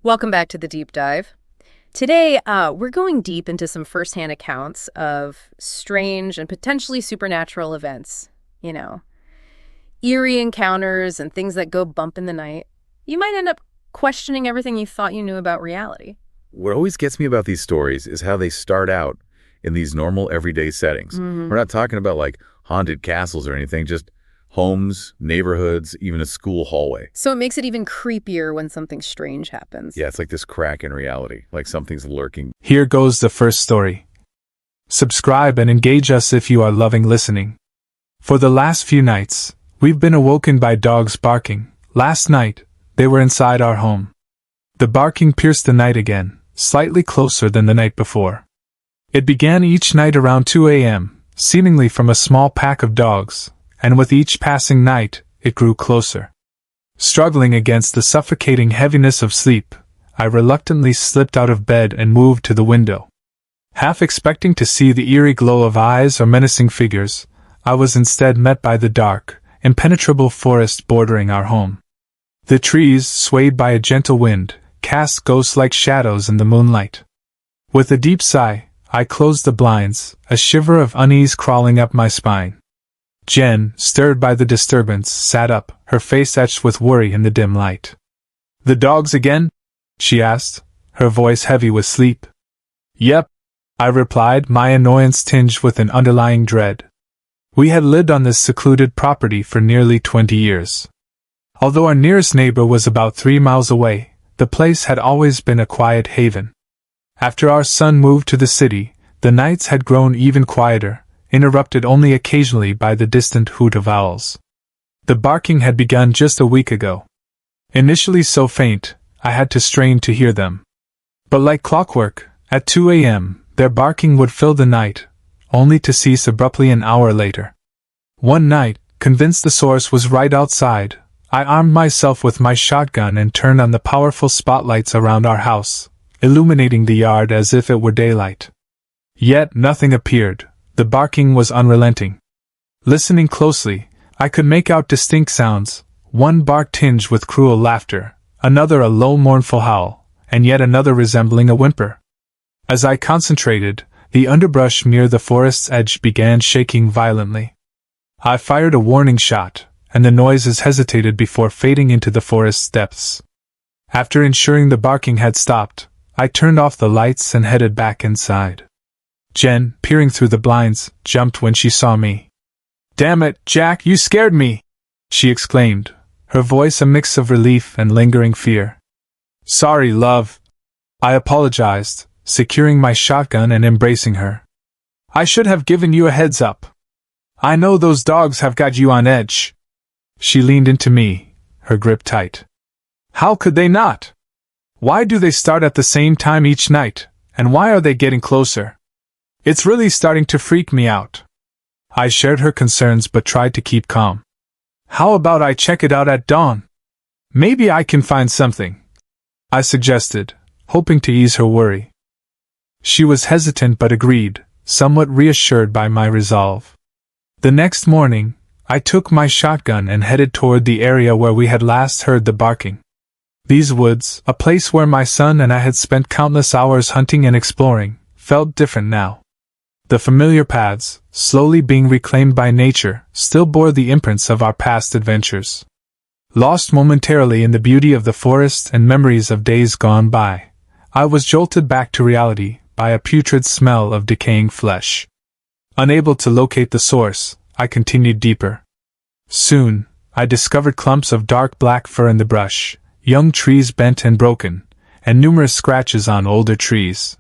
Welcome back to the deep dive. Today, we're going deep into some firsthand accounts of strange and potentially supernatural events. You know, eerie encounters and things that go bump in the night. You might end up questioning everything you thought you knew about reality. What always gets me about these stories is how they start out in these normal everyday settings. We're not talking about like haunted castles or anything, just homes, neighborhoods, even a school hallway. So it makes it even creepier when something strange happens. Yeah, it's like this crack in reality, like something's lurking. Here goes the first story. Subscribe and engage us if you are loving listening. For the last few nights, we've been awoken by dogs barking. Last night, they were inside our home. The barking pierced the night again, slightly closer than the night before. It began each night around 2 a.m., seemingly from a small pack of dogs, and with each passing night, it grew closer. Struggling against the suffocating heaviness of sleep, I reluctantly slipped out of bed and moved to the window. Half expecting to see the eerie glow of eyes or menacing figures, I was instead met by the dark, impenetrable forest bordering our home. The trees, swayed by a gentle wind, cast ghost-like shadows in the moonlight. With a deep sigh, I closed the blinds, a shiver of unease crawling up my spine. Jen, stirred by the disturbance, sat up, her face etched with worry in the dim light. "The dogs again?" she asked, her voice heavy with sleep. "Yep," I replied, my annoyance tinged with an underlying dread. We had lived on this secluded property for nearly 20 years. Although our nearest neighbor was about 3 miles away, the place had always been a quiet haven. After our son moved to the city, the nights had grown even quieter, interrupted only occasionally by the distant hoot of owls. The barking had begun just a week ago. Initially so faint, I had to strain to hear them. But like clockwork, at 2 a.m., their barking would fill the night, only to cease abruptly an hour later. One night, convinced the source was right outside, I armed myself with my shotgun and turned on the powerful spotlights around our house, illuminating the yard as if it were daylight. Yet nothing appeared. The barking was unrelenting. Listening closely, I could make out distinct sounds, one bark tinged with cruel laughter, another a low mournful howl, and yet another resembling a whimper. As I concentrated, the underbrush near the forest's edge began shaking violently. I fired a warning shot, and the noises hesitated before fading into the forest's depths. After ensuring the barking had stopped, I turned off the lights and headed back inside. Jen, peering through the blinds, jumped when she saw me. "Damn it, Jack, you scared me!" she exclaimed, her voice a mix of relief and lingering fear. "Sorry, love," I apologized, securing my shotgun and embracing her. "I should have given you a heads up. I know those dogs have got you on edge." She leaned into me, her grip tight. "How could they not? Why do they start at the same time each night, and why are they getting closer? It's really starting to freak me out." I shared her concerns but tried to keep calm. "How about I check it out at dawn? Maybe I can find something," I suggested, hoping to ease her worry. She was hesitant but agreed, somewhat reassured by my resolve. The next morning, I took my shotgun and headed toward the area where we had last heard the barking. These woods, a place where my son and I had spent countless hours hunting and exploring, felt different now. The familiar paths, slowly being reclaimed by nature, still bore the imprints of our past adventures. Lost momentarily in the beauty of the forest and memories of days gone by, I was jolted back to reality by a putrid smell of decaying flesh. Unable to locate the source, I continued deeper. Soon, I discovered clumps of dark black fur in the brush, young trees bent and broken, and numerous scratches on older trees.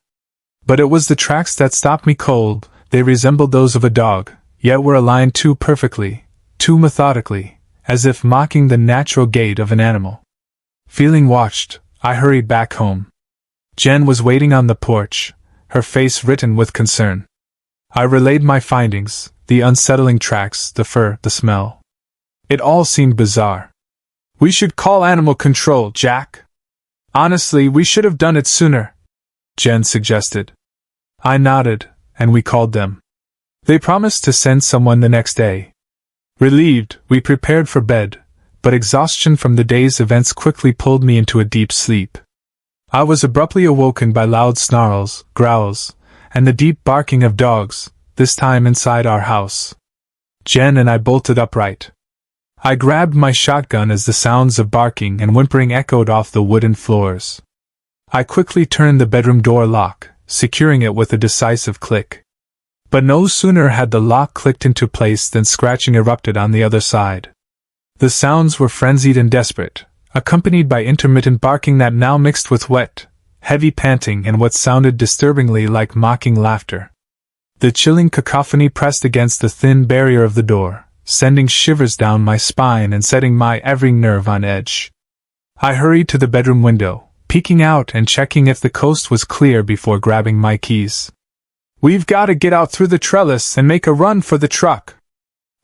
But it was the tracks that stopped me cold. They resembled those of a dog, yet were aligned too perfectly, too methodically, as if mocking the natural gait of an animal. Feeling watched, I hurried back home. Jen was waiting on the porch, her face written with concern. I relayed my findings, the unsettling tracks, the fur, the smell. It all seemed bizarre. "We should call animal control, Jack. Honestly, we should have done it sooner," Jen suggested. I nodded, and we called them. They promised to send someone the next day. Relieved, we prepared for bed, but exhaustion from the day's events quickly pulled me into a deep sleep. I was abruptly awoken by loud snarls, growls, and the deep barking of dogs, this time inside our house. Jen and I bolted upright. I grabbed my shotgun as the sounds of barking and whimpering echoed off the wooden floors. I quickly turned the bedroom door lock, securing it with a decisive click. But no sooner had the lock clicked into place than scratching erupted on the other side. The sounds were frenzied and desperate, accompanied by intermittent barking that now mixed with wet, heavy panting and what sounded disturbingly like mocking laughter. The chilling cacophony pressed against the thin barrier of the door, sending shivers down my spine and setting my every nerve on edge. I hurried to the bedroom window, peeking out and checking if the coast was clear before grabbing my keys. "We've got to get out through the trellis and make a run for the truck,"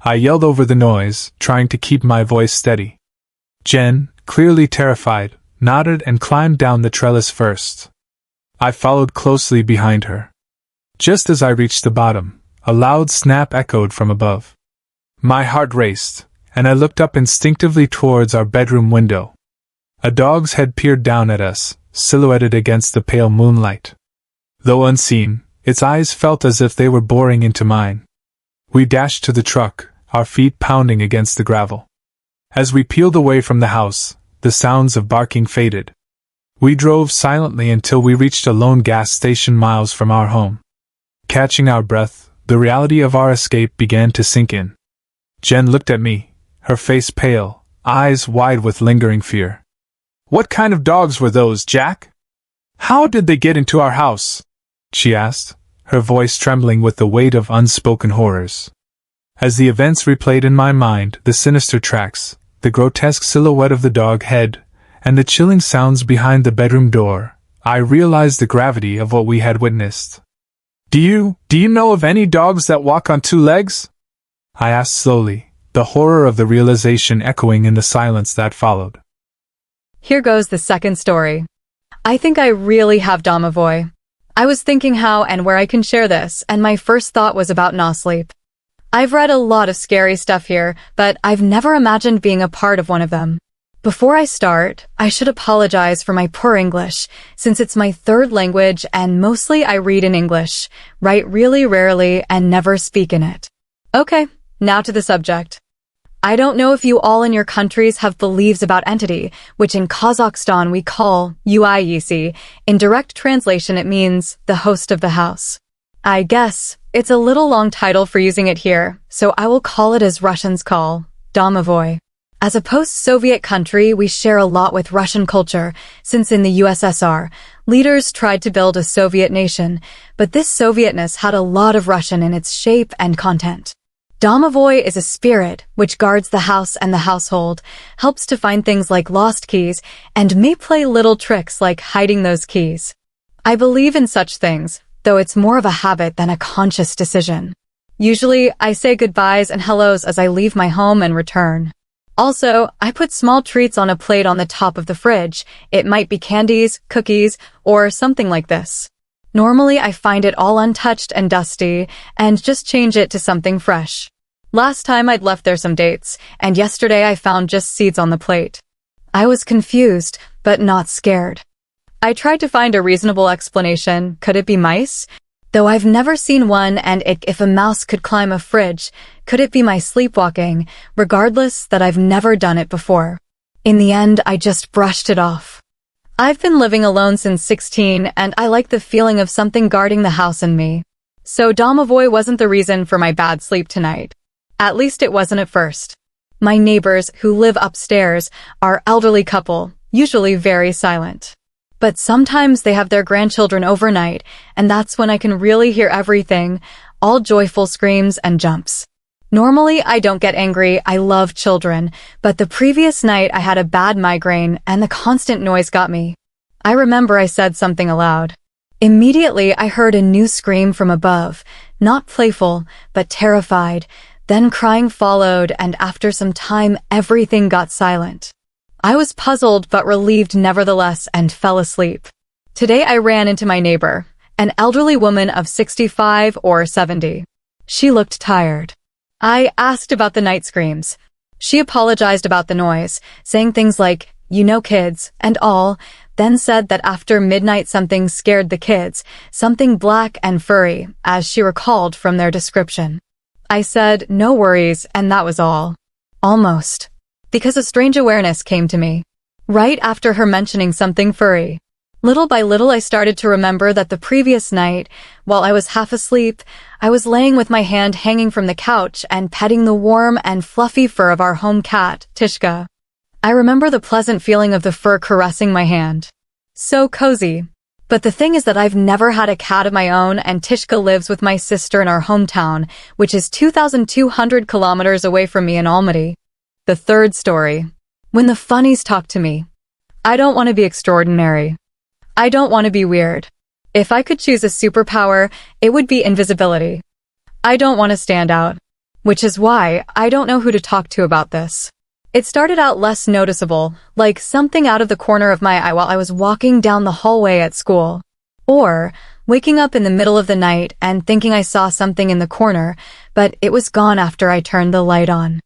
I yelled over the noise, trying to keep my voice steady. Jen, clearly terrified, nodded and climbed down the trellis first. I followed closely behind her. Just as I reached the bottom, a loud snap echoed from above. My heart raced, and I looked up instinctively towards our bedroom window. A dog's head peered down at us, silhouetted against the pale moonlight. Though unseen, its eyes felt as if they were boring into mine. We dashed to the truck, our feet pounding against the gravel. As we peeled away from the house, the sounds of barking faded. We drove silently until we reached a lone gas station miles from our home. Catching our breath, the reality of our escape began to sink in. Jen looked at me, her face pale, eyes wide with lingering fear. "What kind of dogs were those, Jack? How did they get into our house?" she asked, her voice trembling with the weight of unspoken horrors. As the events replayed in my mind, the sinister tracks, the grotesque silhouette of the dog head, and the chilling sounds behind the bedroom door, I realized the gravity of what we had witnessed. Do you know of any dogs that walk on two legs?" I asked slowly, the horror of the realization echoing in the silence that followed. Here goes the second story. I think I really have domovoy. I was thinking how and where I can share this, and my first thought was about no sleep. I've read a lot of scary stuff here, but I've never imagined being a part of one of them. Before I start, I should apologize for my poor English, since it's my third language and mostly I read in English, write really rarely, and never speak in it. Okay, now to the subject. I don't know if you all in your countries have beliefs about entity, which in Kazakhstan we call UIEC. In direct translation it means the host of the house. I guess it's a little long title for using it here, so I will call it as Russians call domovoy. As a post-Soviet country, we share a lot with Russian culture, since in the USSR, leaders tried to build a Soviet nation, but this Sovietness had a lot of Russian in its shape and content. Domovoy is a spirit which guards the house and the household, helps to find things like lost keys, and may play little tricks like hiding those keys. I believe in such things, though it's more of a habit than a conscious decision. Usually, I say goodbyes and hellos as I leave my home and return. Also, I put small treats on a plate on the top of the fridge. It might be candies, cookies, or something like this. Normally, I find it all untouched and dusty, and just change it to something fresh. Last time I'd left there some dates, and yesterday I found just seeds on the plate. I was confused, but not scared. I tried to find a reasonable explanation. Could it be mice? Though I've never seen one, and if a mouse could climb a fridge, could it be my sleepwalking, regardless that I've never done it before? In the end, I just brushed it off. I've been living alone since 16, and I like the feeling of something guarding the house and me. So domovoy wasn't the reason for my bad sleep tonight. At least it wasn't at first. My neighbors, who live upstairs, are elderly couple, usually very silent. But sometimes they have their grandchildren overnight, and that's when I can really hear everything, all joyful screams and jumps. Normally, I don't get angry, I love children, but the previous night I had a bad migraine and the constant noise got me. I remember I said something aloud. Immediately, I heard a new scream from above, not playful, but terrified. Then crying followed, and after some time, everything got silent. I was puzzled but relieved nevertheless and fell asleep. Today I ran into my neighbor, an elderly woman of 65 or 70. She looked tired. I asked about the night screams. She apologized about the noise, saying things like, "You know kids," and all, then said that after midnight something scared the kids, something black and furry, as she recalled from their description. I said, no worries, and that was all. Almost. Because a strange awareness came to me. Right after her mentioning something furry. Little by little I started to remember that the previous night, while I was half asleep, I was laying with my hand hanging from the couch and petting the warm and fluffy fur of our home cat, Tishka. I remember the pleasant feeling of the fur caressing my hand. So cozy. But the thing is that I've never had a cat of my own, and Tishka lives with my sister in our hometown, which is 2,200 kilometers away from me in Almaty. The third story. When the funnies talk to me. I don't want to be extraordinary. I don't want to be weird. If I could choose a superpower, it would be invisibility. I don't want to stand out. Which is why I don't know who to talk to about this. It started out less noticeable, like something out of the corner of my eye while I was walking down the hallway at school. Or waking up in the middle of the night and thinking I saw something in the corner, but it was gone after I turned the light on.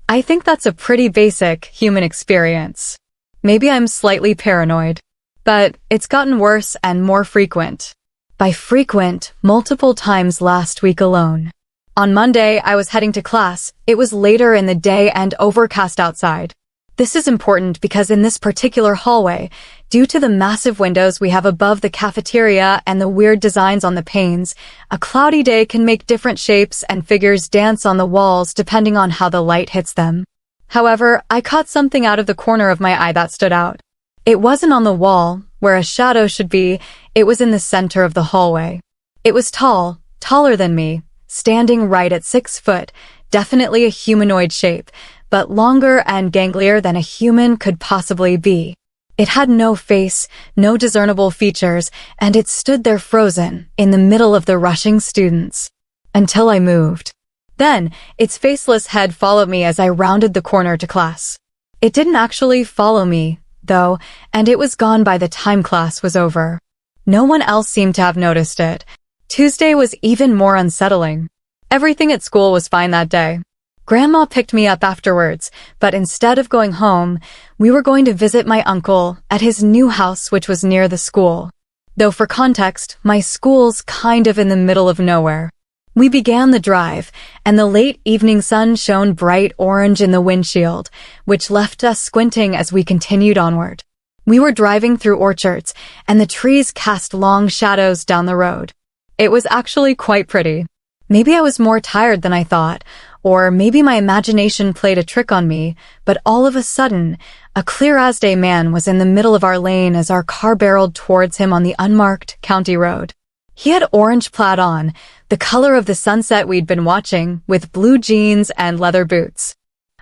I think that's a pretty basic human experience. Maybe I'm slightly paranoid. But it's gotten worse and more frequent. By frequent, multiple times last week alone. On Monday, I was heading to class. It was later in the day and overcast outside. This is important because in this particular hallway, due to the massive windows we have above the cafeteria and the weird designs on the panes, a cloudy day can make different shapes and figures dance on the walls depending on how the light hits them. However, I caught something out of the corner of my eye that stood out. It wasn't on the wall, where a shadow should be, it was in the center of the hallway. It was tall, taller than me, standing right at 6 foot, definitely a humanoid shape, but longer and ganglier than a human could possibly be. It had no face, no discernible features, and it stood there frozen, in the middle of the rushing students. Until I moved. Then, its faceless head followed me as I rounded the corner to class. It didn't actually follow me, though, and it was gone by the time class was over. No one else seemed to have noticed it. Tuesday was even more unsettling. Everything at school was fine that day. Grandma picked me up afterwards, but instead of going home, we were going to visit my uncle at his new house, which was near the school. Though for context, my school's kind of in the middle of nowhere. We began the drive, and the late evening sun shone bright orange in the windshield, which left us squinting as we continued onward. We were driving through orchards, and the trees cast long shadows down the road. It was actually quite pretty. Maybe I was more tired than I thought, or maybe my imagination played a trick on me, but all of a sudden, a clear-as-day man was in the middle of our lane as our car barreled towards him on the unmarked county road. He had orange plaid on, the color of the sunset we'd been watching, with blue jeans and leather boots.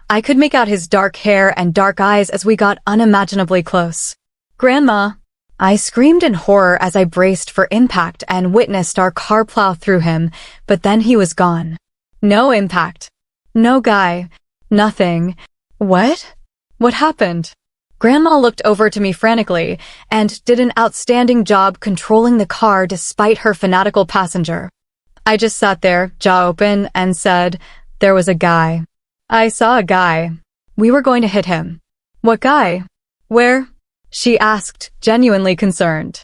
I could make out his dark hair and dark eyes as we got unimaginably close. "Grandma!" I screamed in horror as I braced for impact and witnessed our car plow through him, but then he was gone. No impact. No guy. Nothing. What? What happened? Grandma looked over to me frantically and did an outstanding job controlling the car despite her fanatical passenger. I just sat there, jaw open, and said, "There was a guy. I saw a guy. We were going to hit him." "What guy? Where?" she asked, genuinely concerned.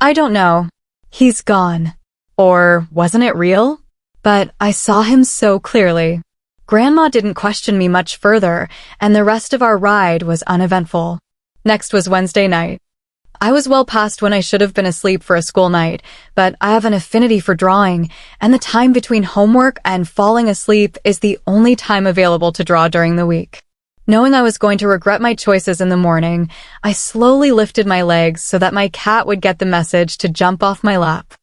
"I don't know. He's gone." Or wasn't it real? But I saw him so clearly. Grandma didn't question me much further, and the rest of our ride was uneventful. Next was Wednesday night. I was well past when I should have been asleep for a school night, but I have an affinity for drawing, and the time between homework and falling asleep is the only time available to draw during the week. Knowing I was going to regret my choices in the morning, I slowly lifted my legs so that my cat would get the message to jump off my lap.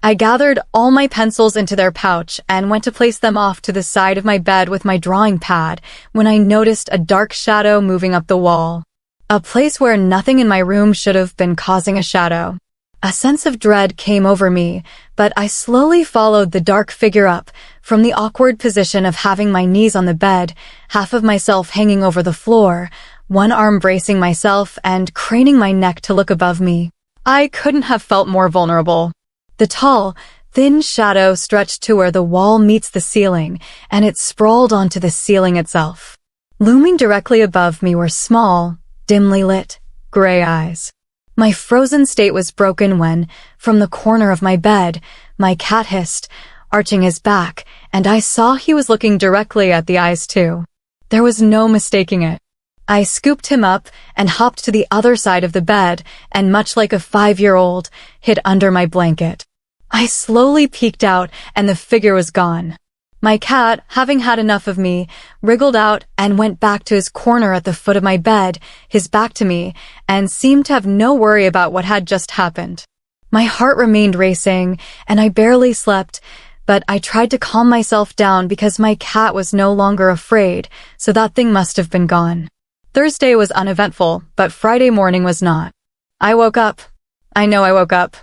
I gathered all my pencils into their pouch and went to place them off to the side of my bed with my drawing pad when I noticed a dark shadow moving up the wall. A place where nothing in my room should have been causing a shadow. A sense of dread came over me, but I slowly followed the dark figure up from the awkward position of having my knees on the bed, half of myself hanging over the floor, one arm bracing myself and craning my neck to look above me. I couldn't have felt more vulnerable. The tall, thin shadow stretched to where the wall meets the ceiling, and it sprawled onto the ceiling itself. Looming directly above me were small, dimly lit, gray eyes. My frozen state was broken when, from the corner of my bed, my cat hissed, arching his back, and I saw he was looking directly at the eyes too. There was no mistaking it. I scooped him up and hopped to the other side of the bed and, much like a 5-year-old, hid under my blanket. I slowly peeked out and the figure was gone. My cat, having had enough of me, wriggled out and went back to his corner at the foot of my bed, his back to me, and seemed to have no worry about what had just happened. My heart remained racing, and I barely slept, but I tried to calm myself down because my cat was no longer afraid, so that thing must have been gone. Thursday was uneventful, but Friday morning was not. I woke up. I know I woke up.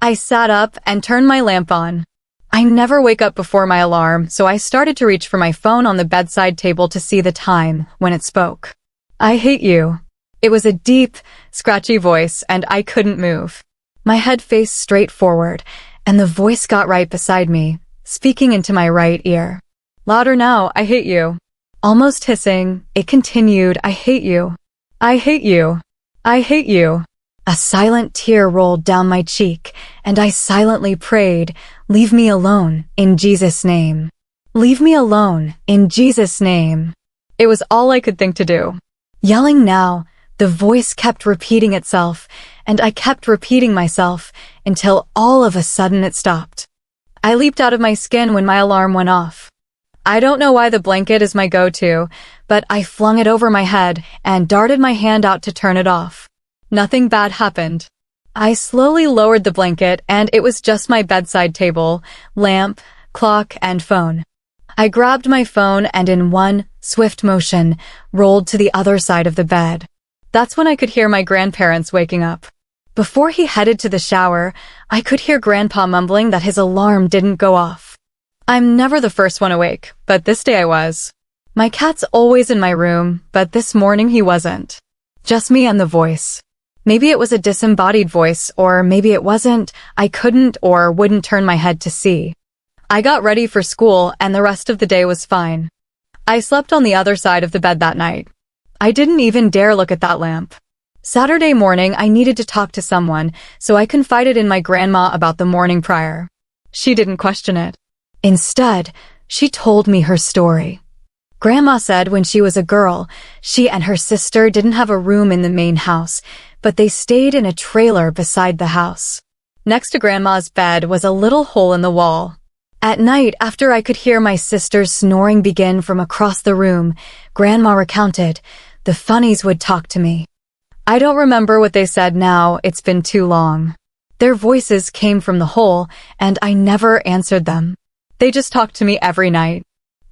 I sat up and turned my lamp on. I never wake up before my alarm, so I started to reach for my phone on the bedside table to see the time when it spoke. "I hate you." It was a deep, scratchy voice, and I couldn't move. My head faced straight forward, and the voice got right beside me, speaking into my right ear. "Louder now, I hate you." Almost hissing, it continued, "I hate you. I hate you. I hate you." A silent tear rolled down my cheek, and I silently prayed, "Leave me alone, in Jesus' name. Leave me alone, in Jesus' name." It was all I could think to do. Yelling now, the voice kept repeating itself, and I kept repeating myself, until all of a sudden it stopped. I leaped out of my skin when my alarm went off. I don't know why the blanket is my go-to, but I flung it over my head and darted my hand out to turn it off. Nothing bad happened. I slowly lowered the blanket, and it was just my bedside table, lamp, clock, and phone. I grabbed my phone and in one swift motion rolled to the other side of the bed. That's when I could hear my grandparents waking up. Before he headed to the shower, I could hear Grandpa mumbling that his alarm didn't go off. I'm never the first one awake, but this day I was. My cat's always in my room, but this morning he wasn't. Just me and the voice. Maybe it was a disembodied voice, or maybe it wasn't. I couldn't or wouldn't turn my head to see. I got ready for school, and the rest of the day was fine. I slept on the other side of the bed that night. I didn't even dare look at that lamp. Saturday morning, I needed to talk to someone, so I confided in my grandma about the morning prior. She didn't question it. Instead, she told me her story. Grandma said when she was a girl, she and her sister didn't have a room in the main house, but they stayed in a trailer beside the house. Next to Grandma's bed was a little hole in the wall. At night, after I could hear my sister's snoring begin from across the room, Grandma recounted, the funnies would talk to me. I don't remember what they said now, it's been too long. Their voices came from the hole, and I never answered them. They just talked to me every night.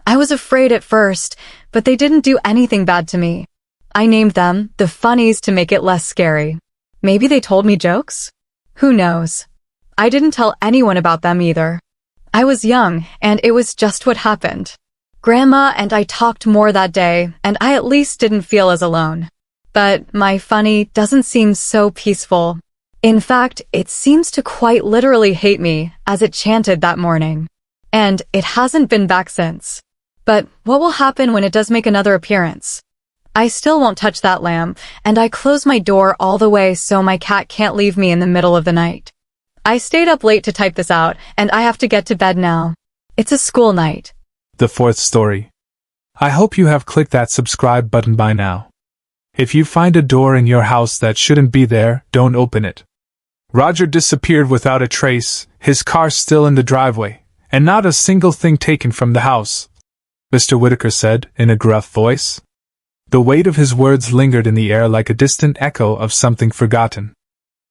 I was afraid at first, but they didn't do anything bad to me. I named them the funnies to make it less scary. Maybe they told me jokes? Who knows? I didn't tell anyone about them either. I was young, and it was just what happened. Grandma and I talked more that day, and I at least didn't feel as alone. But my funny doesn't seem so peaceful. In fact, it seems to quite literally hate me, as it chanted that morning. And it hasn't been back since. But what will happen when it does make another appearance? I still won't touch that lamp, and I close my door all the way so my cat can't leave me in the middle of the night. I stayed up late to type this out, and I have to get to bed now. It's a school night. The fourth story. I hope you have clicked that subscribe button by now. If you find a door in your house that shouldn't be there, don't open it. Roger disappeared without a trace, his car still in the driveway, and not a single thing taken from the house, Mr. Whitaker said, in a gruff voice. The weight of his words lingered in the air like a distant echo of something forgotten.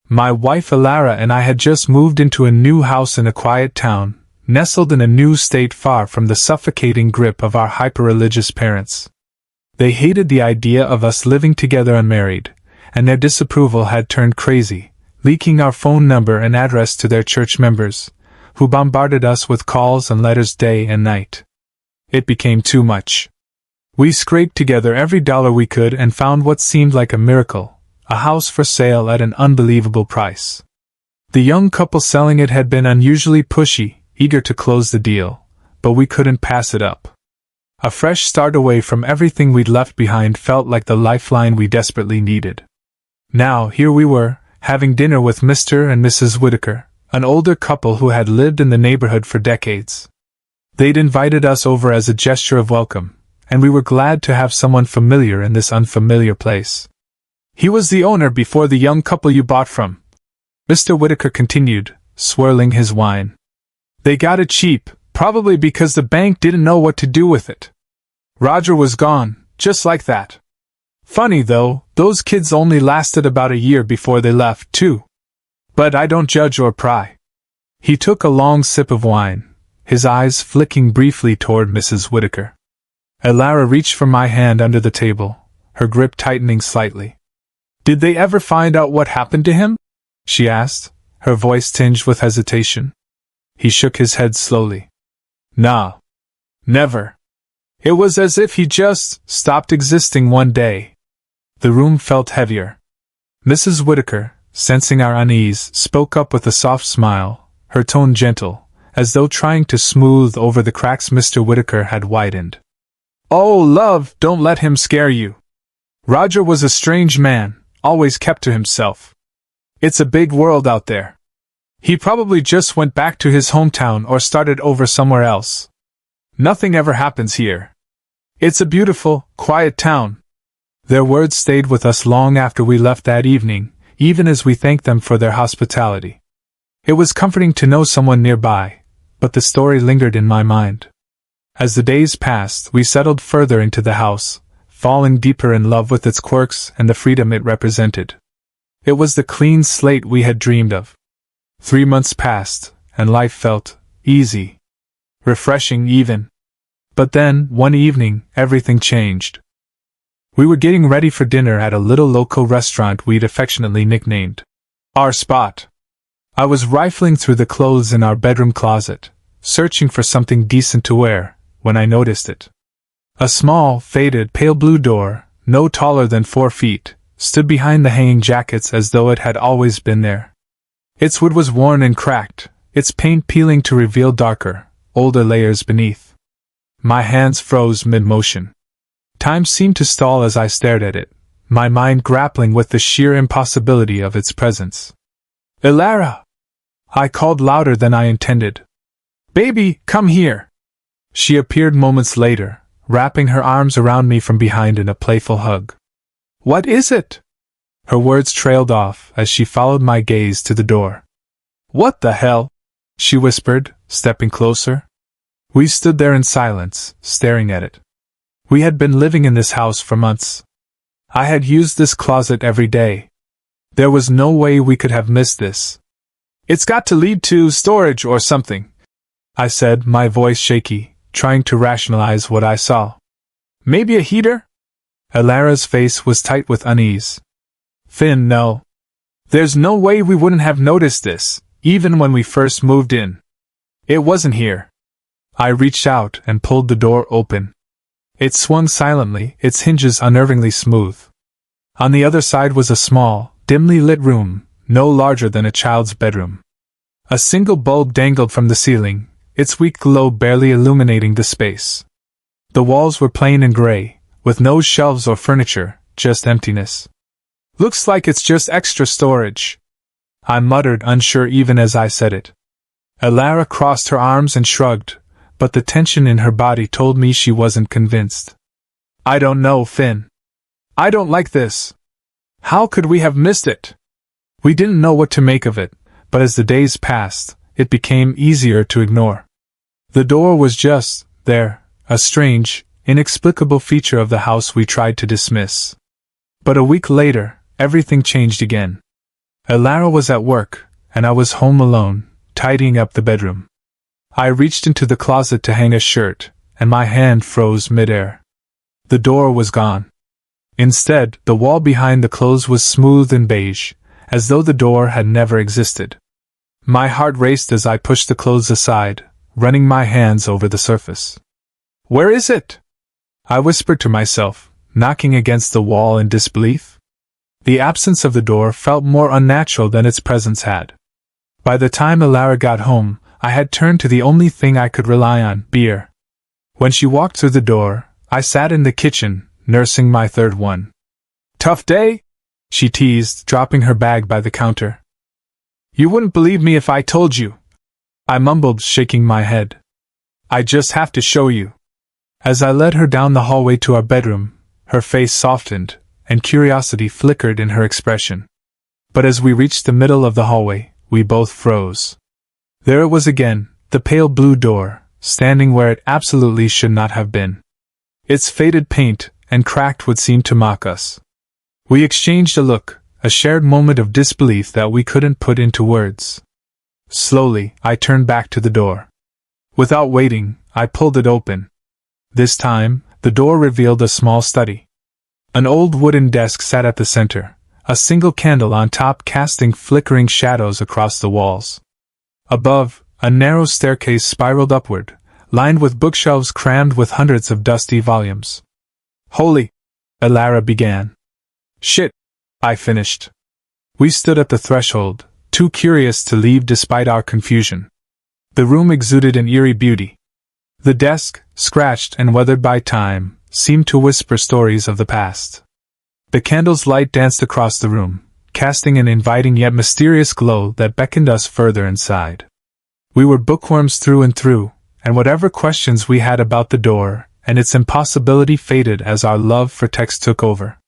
My wife Alara and I had just moved into a new house in a quiet town, nestled in a new state far from the suffocating grip of our hyper-religious parents. They hated the idea of us living together unmarried, and their disapproval had turned crazy, leaking our phone number and address to their church members, who bombarded us with calls and letters day and night. It became too much. We scraped together every dollar we could and found what seemed like a miracle, a house for sale at an unbelievable price. The young couple selling it had been unusually pushy, eager to close the deal, but we couldn't pass it up. A fresh start away from everything we'd left behind felt like the lifeline we desperately needed. Now, here we were, having dinner with Mr. and Mrs. Whitaker, an older couple who had lived in the neighborhood for decades. They'd invited us over as a gesture of welcome, and we were glad to have someone familiar in this unfamiliar place. He was the owner before the young couple you bought from, Mr. Whitaker continued, swirling his wine. They got it cheap, probably because the bank didn't know what to do with it. Roger was gone, just like that. Funny though, those kids only lasted about a year before they left, too. But I don't judge or pry. He took a long sip of wine, his eyes flicking briefly toward Mrs. Whitaker. Elara reached for my hand under the table, her grip tightening slightly. Did they ever find out what happened to him? She asked, her voice tinged with hesitation. He shook his head slowly. Nah. Never. It was as if he just stopped existing one day. The room felt heavier. Mrs. Whitaker, sensing our unease, spoke up with a soft smile, her tone gentle, as though trying to smooth over the cracks Mr. Whitaker had widened. Oh, love, don't let him scare you. Roger was a strange man, always kept to himself. It's a big world out there. He probably just went back to his hometown or started over somewhere else. Nothing ever happens here. It's a beautiful, quiet town. Their words stayed with us long after we left that evening, even as we thanked them for their hospitality. It was comforting to know someone nearby, but the story lingered in my mind. As the days passed, we settled further into the house, falling deeper in love with its quirks and the freedom it represented. It was the clean slate we had dreamed of. 3 months passed, and life felt easy. Refreshing even. But then, one evening, everything changed. We were getting ready for dinner at a little local restaurant we'd affectionately nicknamed Our Spot. I was rifling through the clothes in our bedroom closet, searching for something decent to wear, when I noticed it. A small, faded, pale blue door, no taller than 4 feet, stood behind the hanging jackets as though it had always been there. Its wood was worn and cracked, its paint peeling to reveal darker, older layers beneath. My hands froze mid-motion. Time seemed to stall as I stared at it, my mind grappling with the sheer impossibility of its presence. Elara! I called louder than I intended. Baby, come here! She appeared moments later, wrapping her arms around me from behind in a playful hug. What is it? Her words trailed off as she followed my gaze to the door. What the hell? She whispered, stepping closer. We stood there in silence, staring at it. We had been living in this house for months. I had used this closet every day. There was no way we could have missed this. It's got to lead to storage or something, I said, my voice shaky, trying to rationalize what I saw. Maybe a heater? Elara's face was tight with unease. Finn, no. There's no way we wouldn't have noticed this, even when we first moved in. It wasn't here. I reached out and pulled the door open. It swung silently, its hinges unnervingly smooth. On the other side was a small, dimly lit room, no larger than a child's bedroom. A single bulb dangled from the ceiling, its weak glow barely illuminating the space. The walls were plain and gray, with no shelves or furniture, just emptiness. Looks like it's just extra storage, I muttered, unsure even as I said it. Elara crossed her arms and shrugged, but the tension in her body told me she wasn't convinced. I don't know, Finn. I don't like this. How could we have missed it? We didn't know what to make of it, but as the days passed, it became easier to ignore. The door was just there, a strange, inexplicable feature of the house we tried to dismiss. But a week later, everything changed again. Elara was at work, and I was home alone, tidying up the bedroom. I reached into the closet to hang a shirt, and my hand froze midair. The door was gone. Instead, the wall behind the clothes was smooth and beige, as though the door had never existed. My heart raced as I pushed the clothes aside, running my hands over the surface. Where is it? I whispered to myself, knocking against the wall in disbelief. The absence of the door felt more unnatural than its presence had. By the time Elara got home, I had turned to the only thing I could rely on, beer. When she walked through the door, I sat in the kitchen, nursing my third one. Tough day? she teased, dropping her bag by the counter. You wouldn't believe me if I told you, I mumbled, shaking my head. I just have to show you. As I led her down the hallway to our bedroom, her face softened, and curiosity flickered in her expression. But as we reached the middle of the hallway, we both froze. There it was again, the pale blue door, standing where it absolutely should not have been. Its faded paint and cracked wood seemed to mock us. We exchanged a look, a shared moment of disbelief that we couldn't put into words. Slowly, I turned back to the door. Without waiting, I pulled it open. This time, the door revealed a small study. An old wooden desk sat at the center, a single candle on top casting flickering shadows across the walls. Above, a narrow staircase spiraled upward, lined with bookshelves crammed with hundreds of dusty volumes. Holy! Alara began. Shit! I finished. We stood at the threshold, too curious to leave despite our confusion. The room exuded an eerie beauty. The desk, scratched and weathered by time, seemed to whisper stories of the past. The candle's light danced across the room, casting an inviting yet mysterious glow that beckoned us further inside. We were bookworms through and through, and whatever questions we had about the door and its impossibility faded as our love for text took over.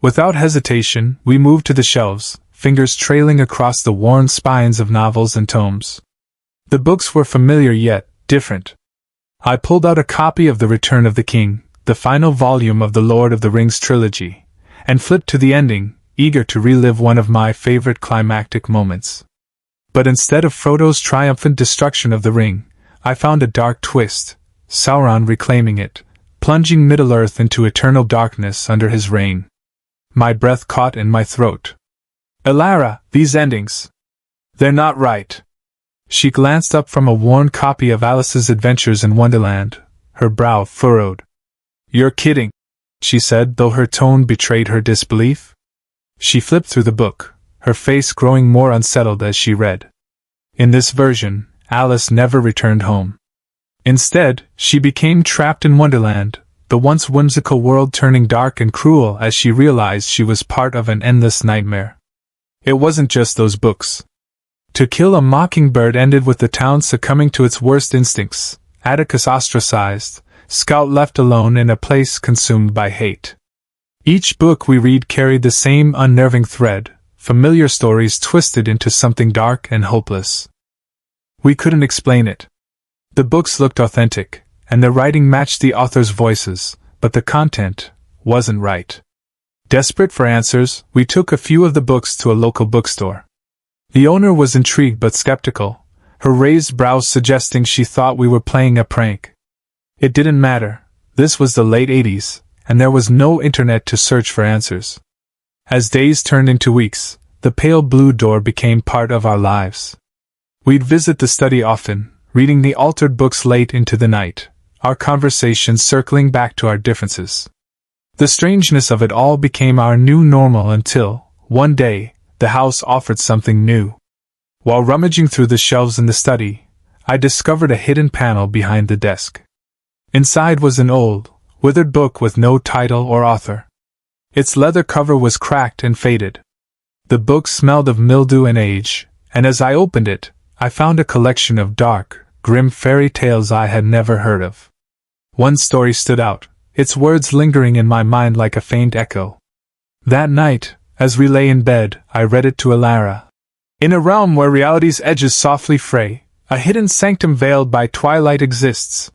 Without hesitation, we moved to the shelves, fingers trailing across the worn spines of novels and tomes. The books were familiar yet different. I pulled out a copy of The Return of the King, the final volume of the Lord of the Rings trilogy, and flipped to the ending, eager to relive one of my favorite climactic moments. But instead of Frodo's triumphant destruction of the ring, I found a dark twist, Sauron reclaiming it, plunging Middle-earth into eternal darkness under his reign. My breath caught in my throat. Alara, these endings. They're not right. She glanced up from a worn copy of Alice's Adventures in Wonderland, her brow furrowed. You're kidding, she said, though her tone betrayed her disbelief. She flipped through the book, her face growing more unsettled as she read. In this version, Alice never returned home. Instead, she became trapped in Wonderland, the once whimsical world turning dark and cruel as she realized she was part of an endless nightmare. It wasn't just those books. To Kill a Mockingbird ended with the town succumbing to its worst instincts, Atticus ostracized, Scout left alone in a place consumed by hate. Each book we read carried the same unnerving thread, familiar stories twisted into something dark and hopeless. We couldn't explain it. The books looked authentic, and the writing matched the author's voices, but the content wasn't right. Desperate for answers, we took a few of the books to a local bookstore. The owner was intrigued but skeptical, her raised brows suggesting she thought we were playing a prank. It didn't matter. This was the late 80s, and there was no internet to search for answers. As days turned into weeks, the pale blue door became part of our lives. We'd visit the study often, reading the altered books late into the night, our conversations circling back to our differences. The strangeness of it all became our new normal until, one day, the house offered something new. While rummaging through the shelves in the study, I discovered a hidden panel behind the desk. Inside was an old, withered book with no title or author. Its leather cover was cracked and faded. The book smelled of mildew and age, and as I opened it, I found a collection of dark, grim fairy tales I had never heard of. One story stood out, its words lingering in my mind like a faint echo. That night, as we lay in bed, I read it to Alara. In a realm where reality's edges softly fray, a hidden sanctum veiled by twilight exists.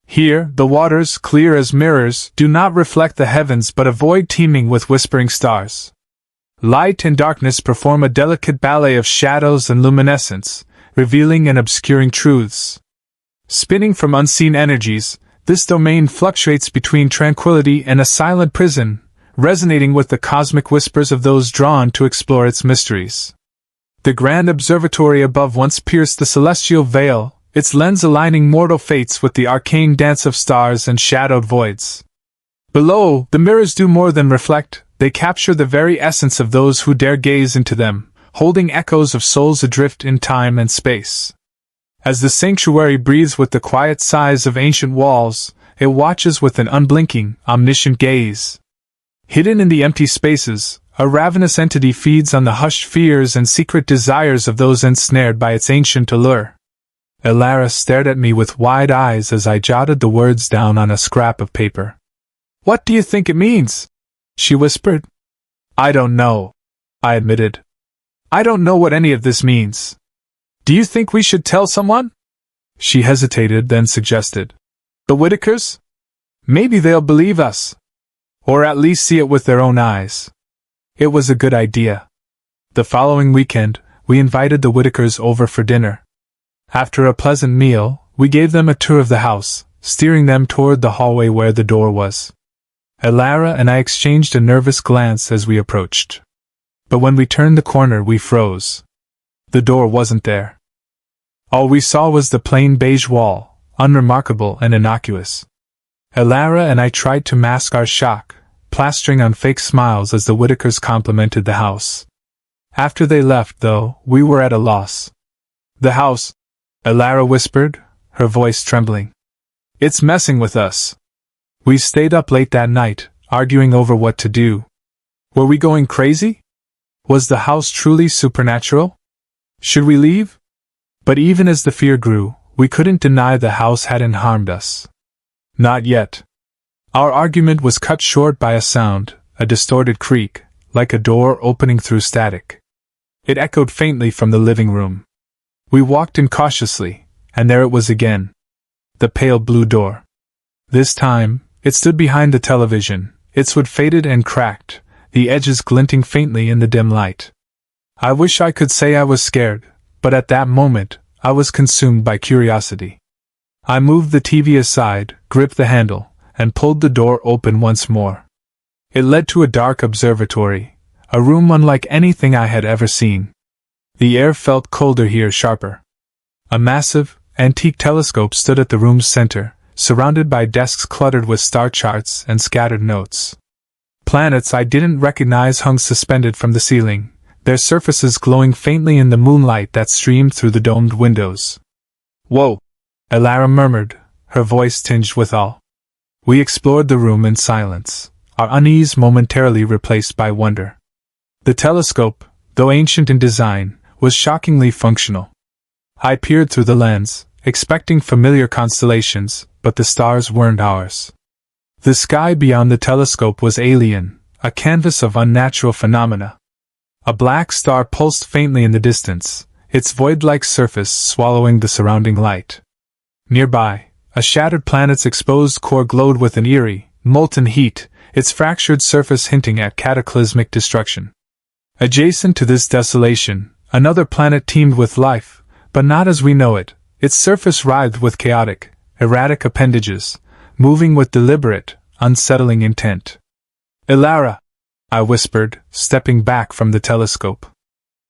Here, the waters, clear as mirrors, do not reflect the heavens but a void teeming with whispering stars. Light and darkness perform a delicate ballet of shadows and luminescence, revealing and obscuring truths. Spinning from unseen energies, this domain fluctuates between tranquility and a silent prison, resonating with the cosmic whispers of those drawn to explore its mysteries. The grand observatory above once pierced the celestial veil, its lens aligning mortal fates with the arcane dance of stars and shadowed voids. Below, the mirrors do more than reflect, they capture the very essence of those who dare gaze into them, holding echoes of souls adrift in time and space. As the sanctuary breathes with the quiet sighs of ancient walls, it watches with an unblinking, omniscient gaze. Hidden in the empty spaces, A ravenous entity feeds on the hushed fears and secret desires of those ensnared by its ancient allure. Elara stared at me with wide eyes as I jotted the words down on a scrap of paper. "What do you think it means?" she whispered. "I don't know," I admitted. "I don't know what any of this means. Do you think we should tell someone?" She hesitated, then suggested, "The Whitakers? Maybe they'll believe us. Or at least see it with their own eyes." It was a good idea. The following weekend, we invited the Whitakers over for dinner. After a pleasant meal, we gave them a tour of the house, steering them toward the hallway where the door was. Elara and I exchanged a nervous glance as we approached. But when we turned the corner, we froze. The door wasn't there. All we saw was the plain beige wall, unremarkable and innocuous. Elara and I tried to mask our shock, plastering on fake smiles as the Whitakers complimented the house. After they left, though, we were at a loss. "The house," Elara whispered, her voice trembling. "It's messing with us." We stayed up late that night, arguing over what to do. Were we going crazy? Was the house truly supernatural? Should we leave? But even as the fear grew, we couldn't deny the house hadn't harmed us. Not yet. Our argument was cut short by a sound, a distorted creak, like a door opening through static. It echoed faintly from the living room. We walked in cautiously, and there it was again. The pale blue door. This time, it stood behind the television, its wood faded and cracked, the edges glinting faintly in the dim light. I wish I could say I was scared, but at that moment, I was consumed by curiosity. I moved the TV aside, gripped the handle, and pulled the door open once more. It led to a dark observatory, a room unlike anything I had ever seen. The air felt colder here, sharper. A massive, antique telescope stood at the room's center, surrounded by desks cluttered with star charts and scattered notes. Planets I didn't recognize hung suspended from the ceiling, their surfaces glowing faintly in the moonlight that streamed through the domed windows. "Whoa!" Elara murmured, her voice tinged with awe. We explored the room in silence, our unease momentarily replaced by wonder. The telescope, though ancient in design, was shockingly functional. I peered through the lens, expecting familiar constellations, but the stars weren't ours. The sky beyond the telescope was alien, a canvas of unnatural phenomena. A black star pulsed faintly in the distance, its void-like surface swallowing the surrounding light. Nearby, a shattered planet's exposed core glowed with an eerie, molten heat, its fractured surface hinting at cataclysmic destruction. Adjacent to this desolation, another planet teemed with life, but not as we know it. Its surface writhed with chaotic, erratic appendages, moving with deliberate, unsettling intent. "Elara," I whispered, stepping back from the telescope.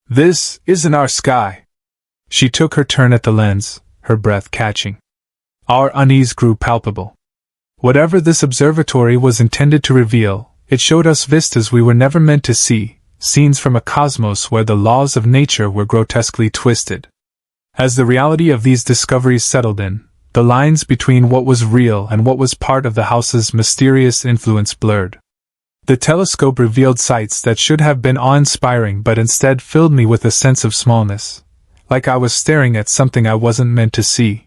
"This isn't our sky." She took her turn at the lens, her breath catching. Our unease grew palpable. Whatever this observatory was intended to reveal, it showed us vistas we were never meant to see, scenes from a cosmos where the laws of nature were grotesquely twisted. As the reality of these discoveries settled in, the lines between what was real and what was part of the house's mysterious influence blurred. The telescope revealed sights that should have been awe-inspiring but instead filled me with a sense of smallness, like I was staring at something I wasn't meant to see.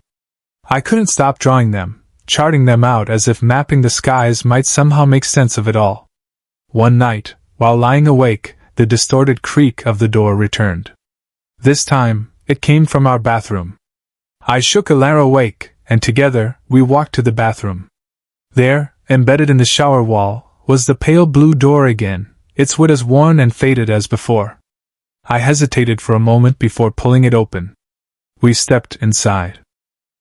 I couldn't stop drawing them, charting them out as if mapping the skies might somehow make sense of it all. One night, while lying awake, the distorted creak of the door returned. This time, it came from our bathroom. I shook Elara awake, and together, we walked to the bathroom. There, embedded in the shower wall, was the pale blue door again, its wood as worn and faded as before. I hesitated for a moment before pulling it open. We stepped inside.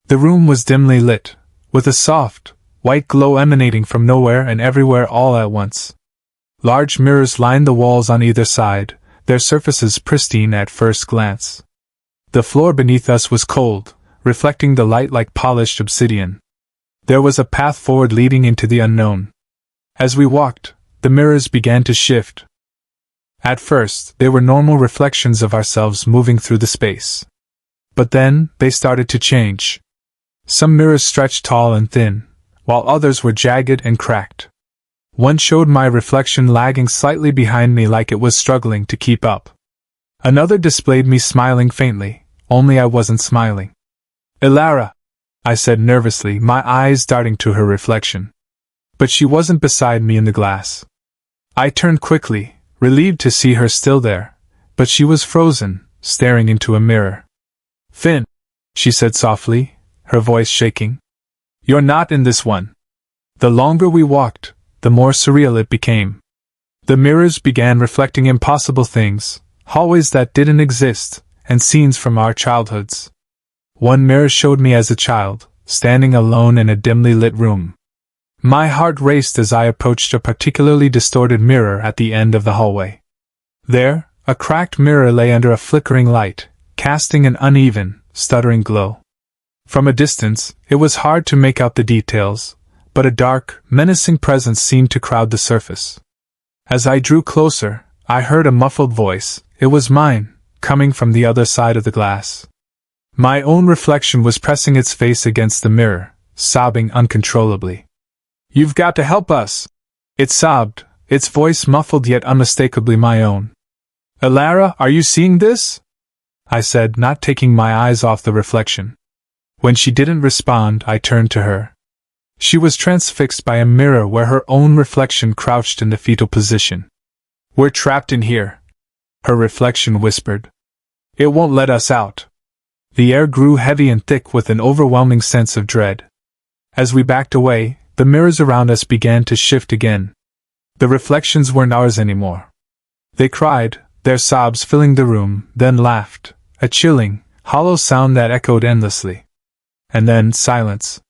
The room was dimly lit, with a soft, white glow emanating from nowhere and everywhere all at once. Large mirrors lined the walls on either side, their surfaces pristine at first glance. The floor beneath us was cold, reflecting the light like polished obsidian. There was a path forward leading into the unknown. As we walked, the mirrors began to shift. At first, they were normal reflections of ourselves moving through the space. But then, they started to change. Some mirrors stretched tall and thin, while others were jagged and cracked. One showed my reflection lagging slightly behind me like it was struggling to keep up. Another displayed me smiling faintly, only I wasn't smiling. "Elara," I said nervously, my eyes darting to her reflection. But she wasn't beside me in the glass. I turned quickly, relieved to see her still there, but she was frozen, staring into a mirror. "Finn," she said softly, her voice shaking. "You're not in this one." The longer we walked, the more surreal it became. The mirrors began reflecting impossible things, hallways that didn't exist, and scenes from our childhoods. One mirror showed me as a child, standing alone in a dimly lit room. My heart raced as I approached a particularly distorted mirror at the end of the hallway. There, a cracked mirror lay under a flickering light, casting an uneven, stuttering glow. From a distance, it was hard to make out the details, but a dark, menacing presence seemed to crowd the surface. As I drew closer, I heard a muffled voice. It was mine, coming from the other side of the glass. My own reflection was pressing its face against the mirror, sobbing uncontrollably. "You've got to help us!" it sobbed, its voice muffled yet unmistakably my own. "Elara, are you seeing this?" I said, not taking my eyes off the reflection. When she didn't respond, I turned to her. She was transfixed by a mirror where her own reflection crouched in the fetal position. "We're trapped in here," her reflection whispered. "It won't let us out." The air grew heavy and thick with an overwhelming sense of dread. As we backed away, the mirrors around us began to shift again. The reflections weren't ours anymore. They cried, their sobs filling the room, then laughed, a chilling, hollow sound that echoed endlessly. And then silence.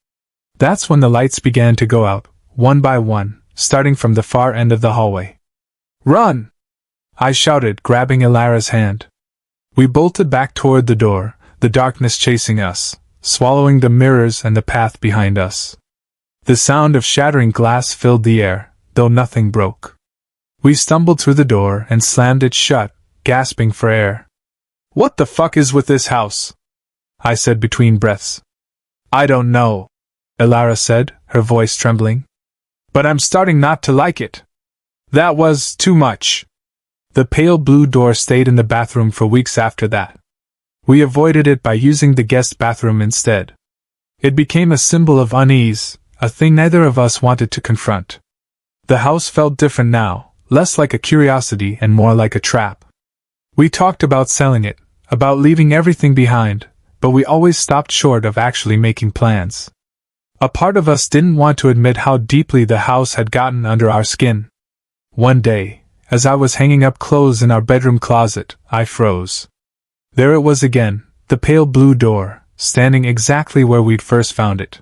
That's when the lights began to go out, one by one, starting from the far end of the hallway. "Run!" I shouted, grabbing Elara's hand. We bolted back toward the door, the darkness chasing us, swallowing the mirrors and the path behind us. The sound of shattering glass filled the air, though nothing broke. We stumbled through the door and slammed it shut, gasping for air. "What the fuck is with this house?" I said between breaths. "I don't know," Elara said, her voice trembling. "But I'm starting not to like it. That was too much." The pale blue door stayed in the bathroom for weeks after that. We avoided it by using the guest bathroom instead. It became a symbol of unease, a thing neither of us wanted to confront. The house felt different now, less like a curiosity and more like a trap. We talked about selling it, about leaving everything behind, but we always stopped short of actually making plans. A part of us didn't want to admit how deeply the house had gotten under our skin. One day, as I was hanging up clothes in our bedroom closet, I froze. There it was again, the pale blue door, standing exactly where we'd first found it.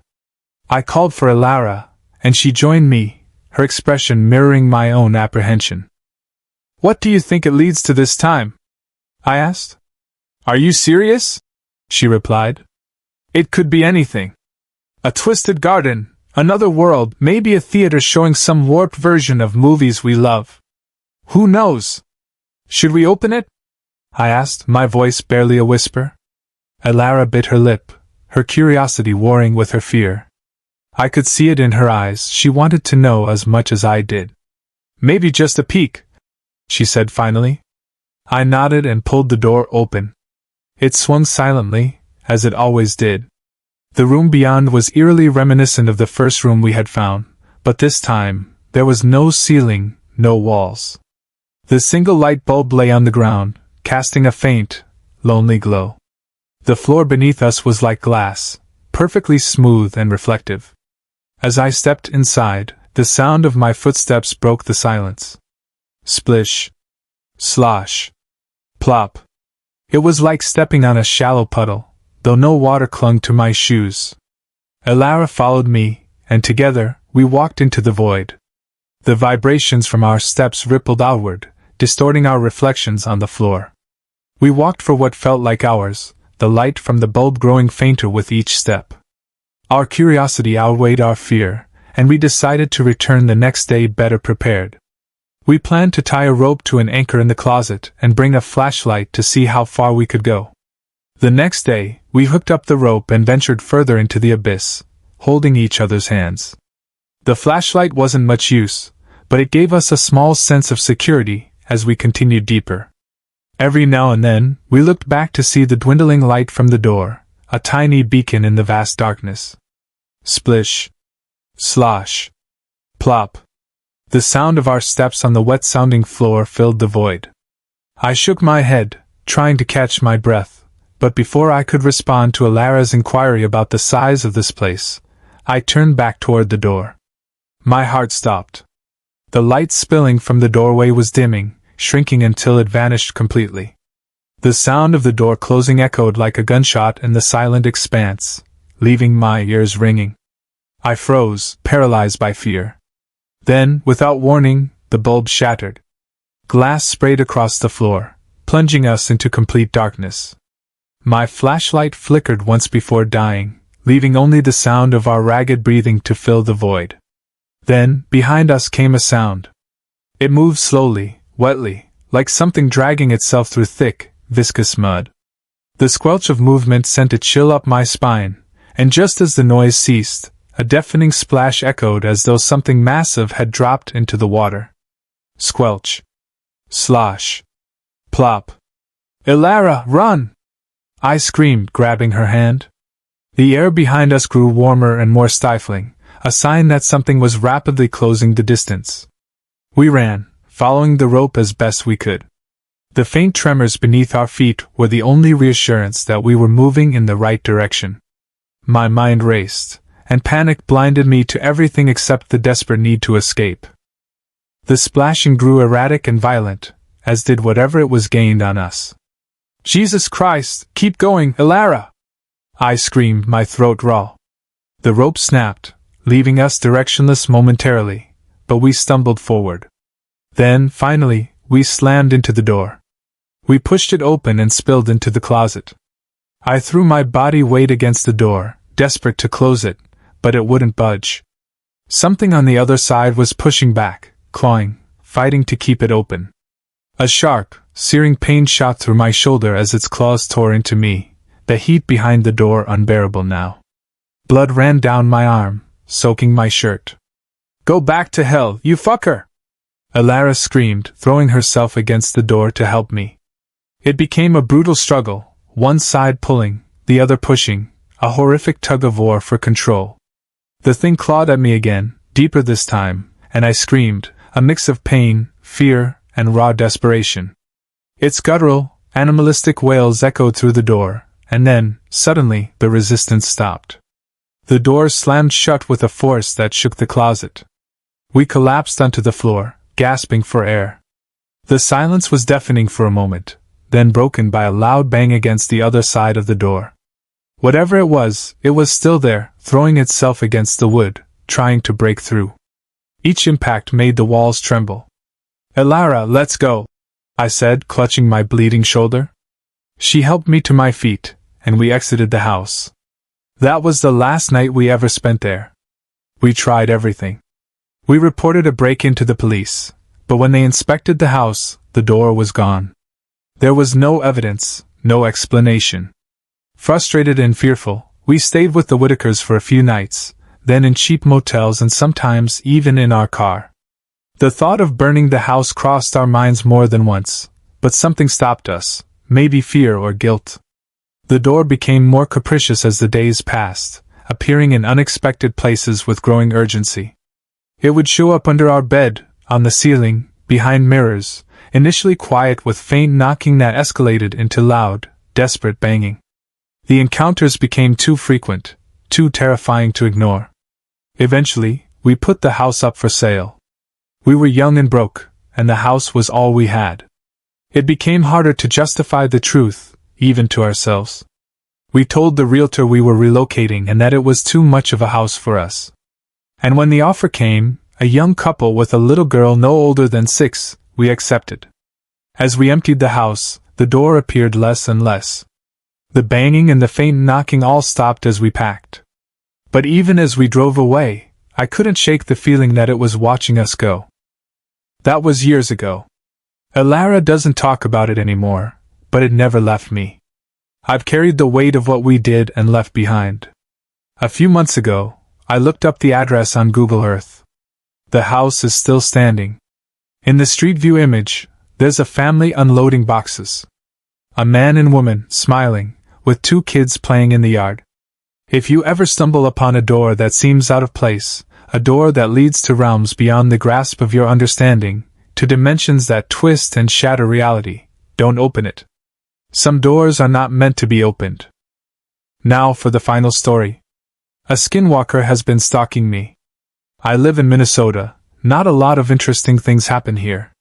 I called for Elara, and she joined me, her expression mirroring my own apprehension. "What do you think it leads to this time?" I asked. "Are you serious?" she replied. "It could be anything. A twisted garden, another world, maybe a theater showing some warped version of movies we love. Who knows? Should we open it?" I asked, my voice barely a whisper. Elara bit her lip, her curiosity warring with her fear. I could see it in her eyes. She wanted to know as much as I did. "Maybe just a peek," she said finally. I nodded and pulled the door open. It swung silently, as it always did. The room beyond was eerily reminiscent of the first room we had found, but this time, there was no ceiling, no walls. The single light bulb lay on the ground, casting a faint, lonely glow. The floor beneath us was like glass, perfectly smooth and reflective. As I stepped inside, the sound of my footsteps broke the silence. Splish. Slosh. Plop. It was like stepping on a shallow puddle, though no water clung to my shoes. Elara followed me, and together, we walked into the void. The vibrations from our steps rippled outward, distorting our reflections on the floor. We walked for what felt like hours, the light from the bulb growing fainter with each step. Our curiosity outweighed our fear, and we decided to return the next day better prepared. We planned to tie a rope to an anchor in the closet and bring a flashlight to see how far we could go. The next day, we hooked up the rope and ventured further into the abyss, holding each other's hands. The flashlight wasn't much use, but it gave us a small sense of security as we continued deeper. Every now and then, we looked back to see the dwindling light from the door, a tiny beacon in the vast darkness. Splish. Slosh. Plop. The sound of our steps on the wet-sounding floor filled the void. I shook my head, trying to catch my breath, but before I could respond to Alara's inquiry about the size of this place, I turned back toward the door. My heart stopped. The light spilling from the doorway was dimming, shrinking until it vanished completely. The sound of the door closing echoed like a gunshot in the silent expanse, leaving my ears ringing. I froze, paralyzed by fear. Then, without warning, the bulb shattered. Glass sprayed across the floor, plunging us into complete darkness. My flashlight flickered once before dying, leaving only the sound of our ragged breathing to fill the void. Then, behind us came a sound. It moved slowly, wetly, like something dragging itself through thick, viscous mud. The squelch of movement sent a chill up my spine, and just as the noise ceased, a deafening splash echoed as though something massive had dropped into the water. Squelch. Slosh. Plop. "Ilara, run!" I screamed, grabbing her hand. The air behind us grew warmer and more stifling, a sign that something was rapidly closing the distance. We ran, following the rope as best we could. The faint tremors beneath our feet were the only reassurance that we were moving in the right direction. My mind raced, and panic blinded me to everything except the desperate need to escape. The splashing grew erratic and violent, as did whatever it was gained on us. "Jesus Christ, keep going, Ilara!" I screamed, my throat raw. The rope snapped, leaving us directionless momentarily, but we stumbled forward. Then, finally, we slammed into the door. We pushed it open and spilled into the closet. I threw my body weight against the door, desperate to close it, but it wouldn't budge. Something on the other side was pushing back, clawing, fighting to keep it open. A sharp, searing pain shot through my shoulder as its claws tore into me, the heat behind the door unbearable now. Blood ran down my arm, soaking my shirt. "Go back to hell, you fucker!" Ilara screamed, throwing herself against the door to help me. It became a brutal struggle, one side pulling, the other pushing, a horrific tug-of-war for control. The thing clawed at me again, deeper this time, and I screamed, a mix of pain, fear, and raw desperation. Its guttural, animalistic wails echoed through the door, and then, suddenly, the resistance stopped. The door slammed shut with a force that shook the closet. We collapsed onto the floor, gasping for air. The silence was deafening for a moment, then broken by a loud bang against the other side of the door. Whatever it was still there, throwing itself against the wood, trying to break through. Each impact made the walls tremble. "Ilara, let's go," I said, clutching my bleeding shoulder. She helped me to my feet, and we exited the house. That was the last night we ever spent there. We tried everything. We reported a break-in to the police, but when they inspected the house, the door was gone. There was no evidence, no explanation. Frustrated and fearful, we stayed with the Whitakers for a few nights, then in cheap motels and sometimes even in our car. The thought of burning the house crossed our minds more than once, but something stopped us, maybe fear or guilt. The door became more capricious as the days passed, appearing in unexpected places with growing urgency. It would show up under our bed, on the ceiling, behind mirrors, initially quiet with faint knocking that escalated into loud, desperate banging. The encounters became too frequent, too terrifying to ignore. Eventually, we put the house up for sale. We were young and broke, and the house was all we had. It became harder to justify the truth, even to ourselves. We told the realtor we were relocating and that it was too much of a house for us. And when the offer came, a young couple with a little girl no older than 6, we accepted. As we emptied the house, the door appeared less and less. The banging and the faint knocking all stopped as we packed. But even as we drove away, I couldn't shake the feeling that it was watching us go. That was years ago. Ilara doesn't talk about it anymore, but it never left me. I've carried the weight of what we did and left behind. A few months ago, I looked up the address on Google Earth. The house is still standing. In the street view image, there's a family unloading boxes. A man and woman, smiling, with 2 kids playing in the yard. If you ever stumble upon a door that seems out of place, a door that leads to realms beyond the grasp of your understanding, to dimensions that twist and shatter reality, don't open it. Some doors are not meant to be opened. Now for the final story. A skinwalker has been stalking me. I live in Minnesota. Not a lot of interesting things happen here.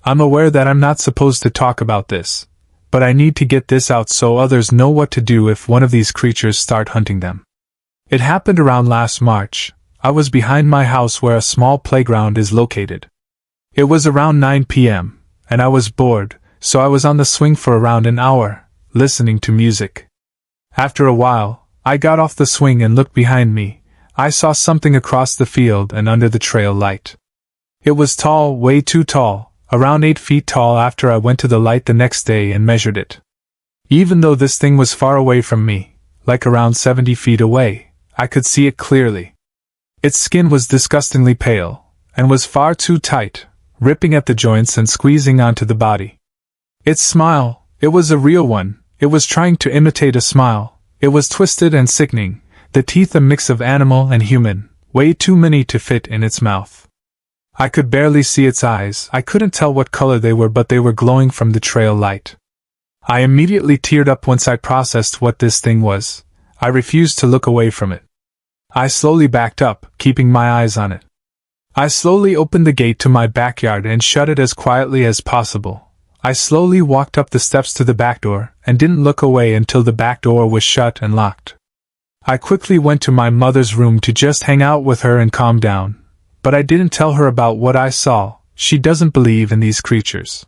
I'm aware that I'm not supposed to talk about this, but I need to get this out so others know what to do if one of these creatures start hunting them. It happened around last March. I was behind my house where a small playground is located. It was around 9 p.m., and I was bored, so I was on the swing for around an hour, listening to music. After a while, I got off the swing and looked behind me. I saw something across the field and under the trail light. It was tall, way too tall, around 8 feet tall. After I went to the light the next day and measured it. Even though this thing was far away from me, like around 70 feet away, I could see it clearly. Its skin was disgustingly pale, and was far too tight, ripping at the joints and squeezing onto the body. Its smile, it was a real one, it was trying to imitate a smile, it was twisted and sickening, the teeth a mix of animal and human, way too many to fit in its mouth. I could barely see its eyes. I couldn't tell what color they were, but they were glowing from the trail light. I immediately teared up once I processed what this thing was. I refused to look away from it. I slowly backed up, keeping my eyes on it. I slowly opened the gate to my backyard and shut it as quietly as possible. I slowly walked up the steps to the back door, and didn't look away until the back door was shut and locked. I quickly went to my mother's room to just hang out with her and calm down. But I didn't tell her about what I saw. She doesn't believe in these creatures.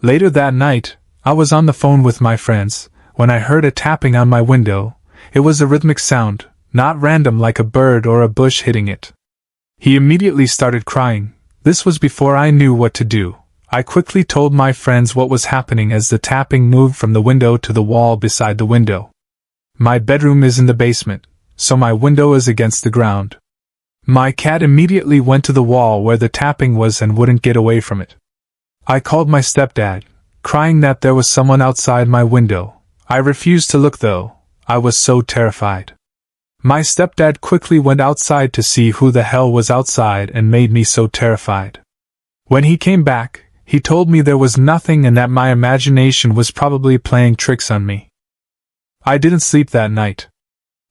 Later that night, I was on the phone with my friends, when I heard a tapping on my window. It was a rhythmic sound, not random like a bird or a bush hitting it. He immediately started crying. This was before I knew what to do. I quickly told my friends what was happening as the tapping moved from the window to the wall beside the window. My bedroom is in the basement, so my window is against the ground. My cat immediately went to the wall where the tapping was and wouldn't get away from it. I called my stepdad, crying that there was someone outside my window. I refused to look though, I was so terrified. My stepdad quickly went outside to see who the hell was outside and made me so terrified. When he came back, he told me there was nothing and that my imagination was probably playing tricks on me. I didn't sleep that night.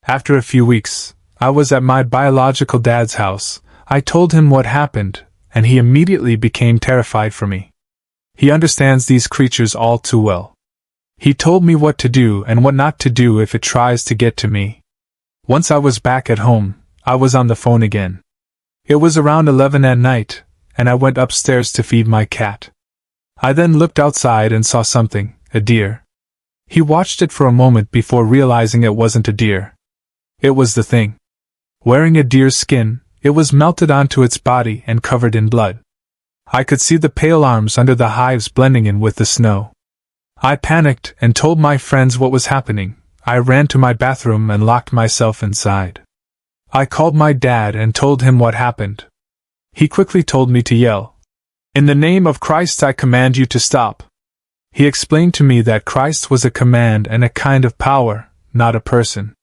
After a few weeks, I was at my biological dad's house. I told him what happened, and he immediately became terrified for me. He understands these creatures all too well. He told me what to do and what not to do if it tries to get to me. Once I was back at home, I was on the phone again. It was around 11 at night, and I went upstairs to feed my cat. I then looked outside and saw something, a deer. He watched it for a moment before realizing it wasn't a deer. It was the thing. Wearing a deer's skin, it was melted onto its body and covered in blood. I could see the pale arms under the hives blending in with the snow. I panicked and told my friends what was happening. I ran to my bathroom and locked myself inside. I called my dad and told him what happened. He quickly told me to yell, "In the name of Christ I command you to stop." He explained to me that Christ was a command and a kind of power, not a person.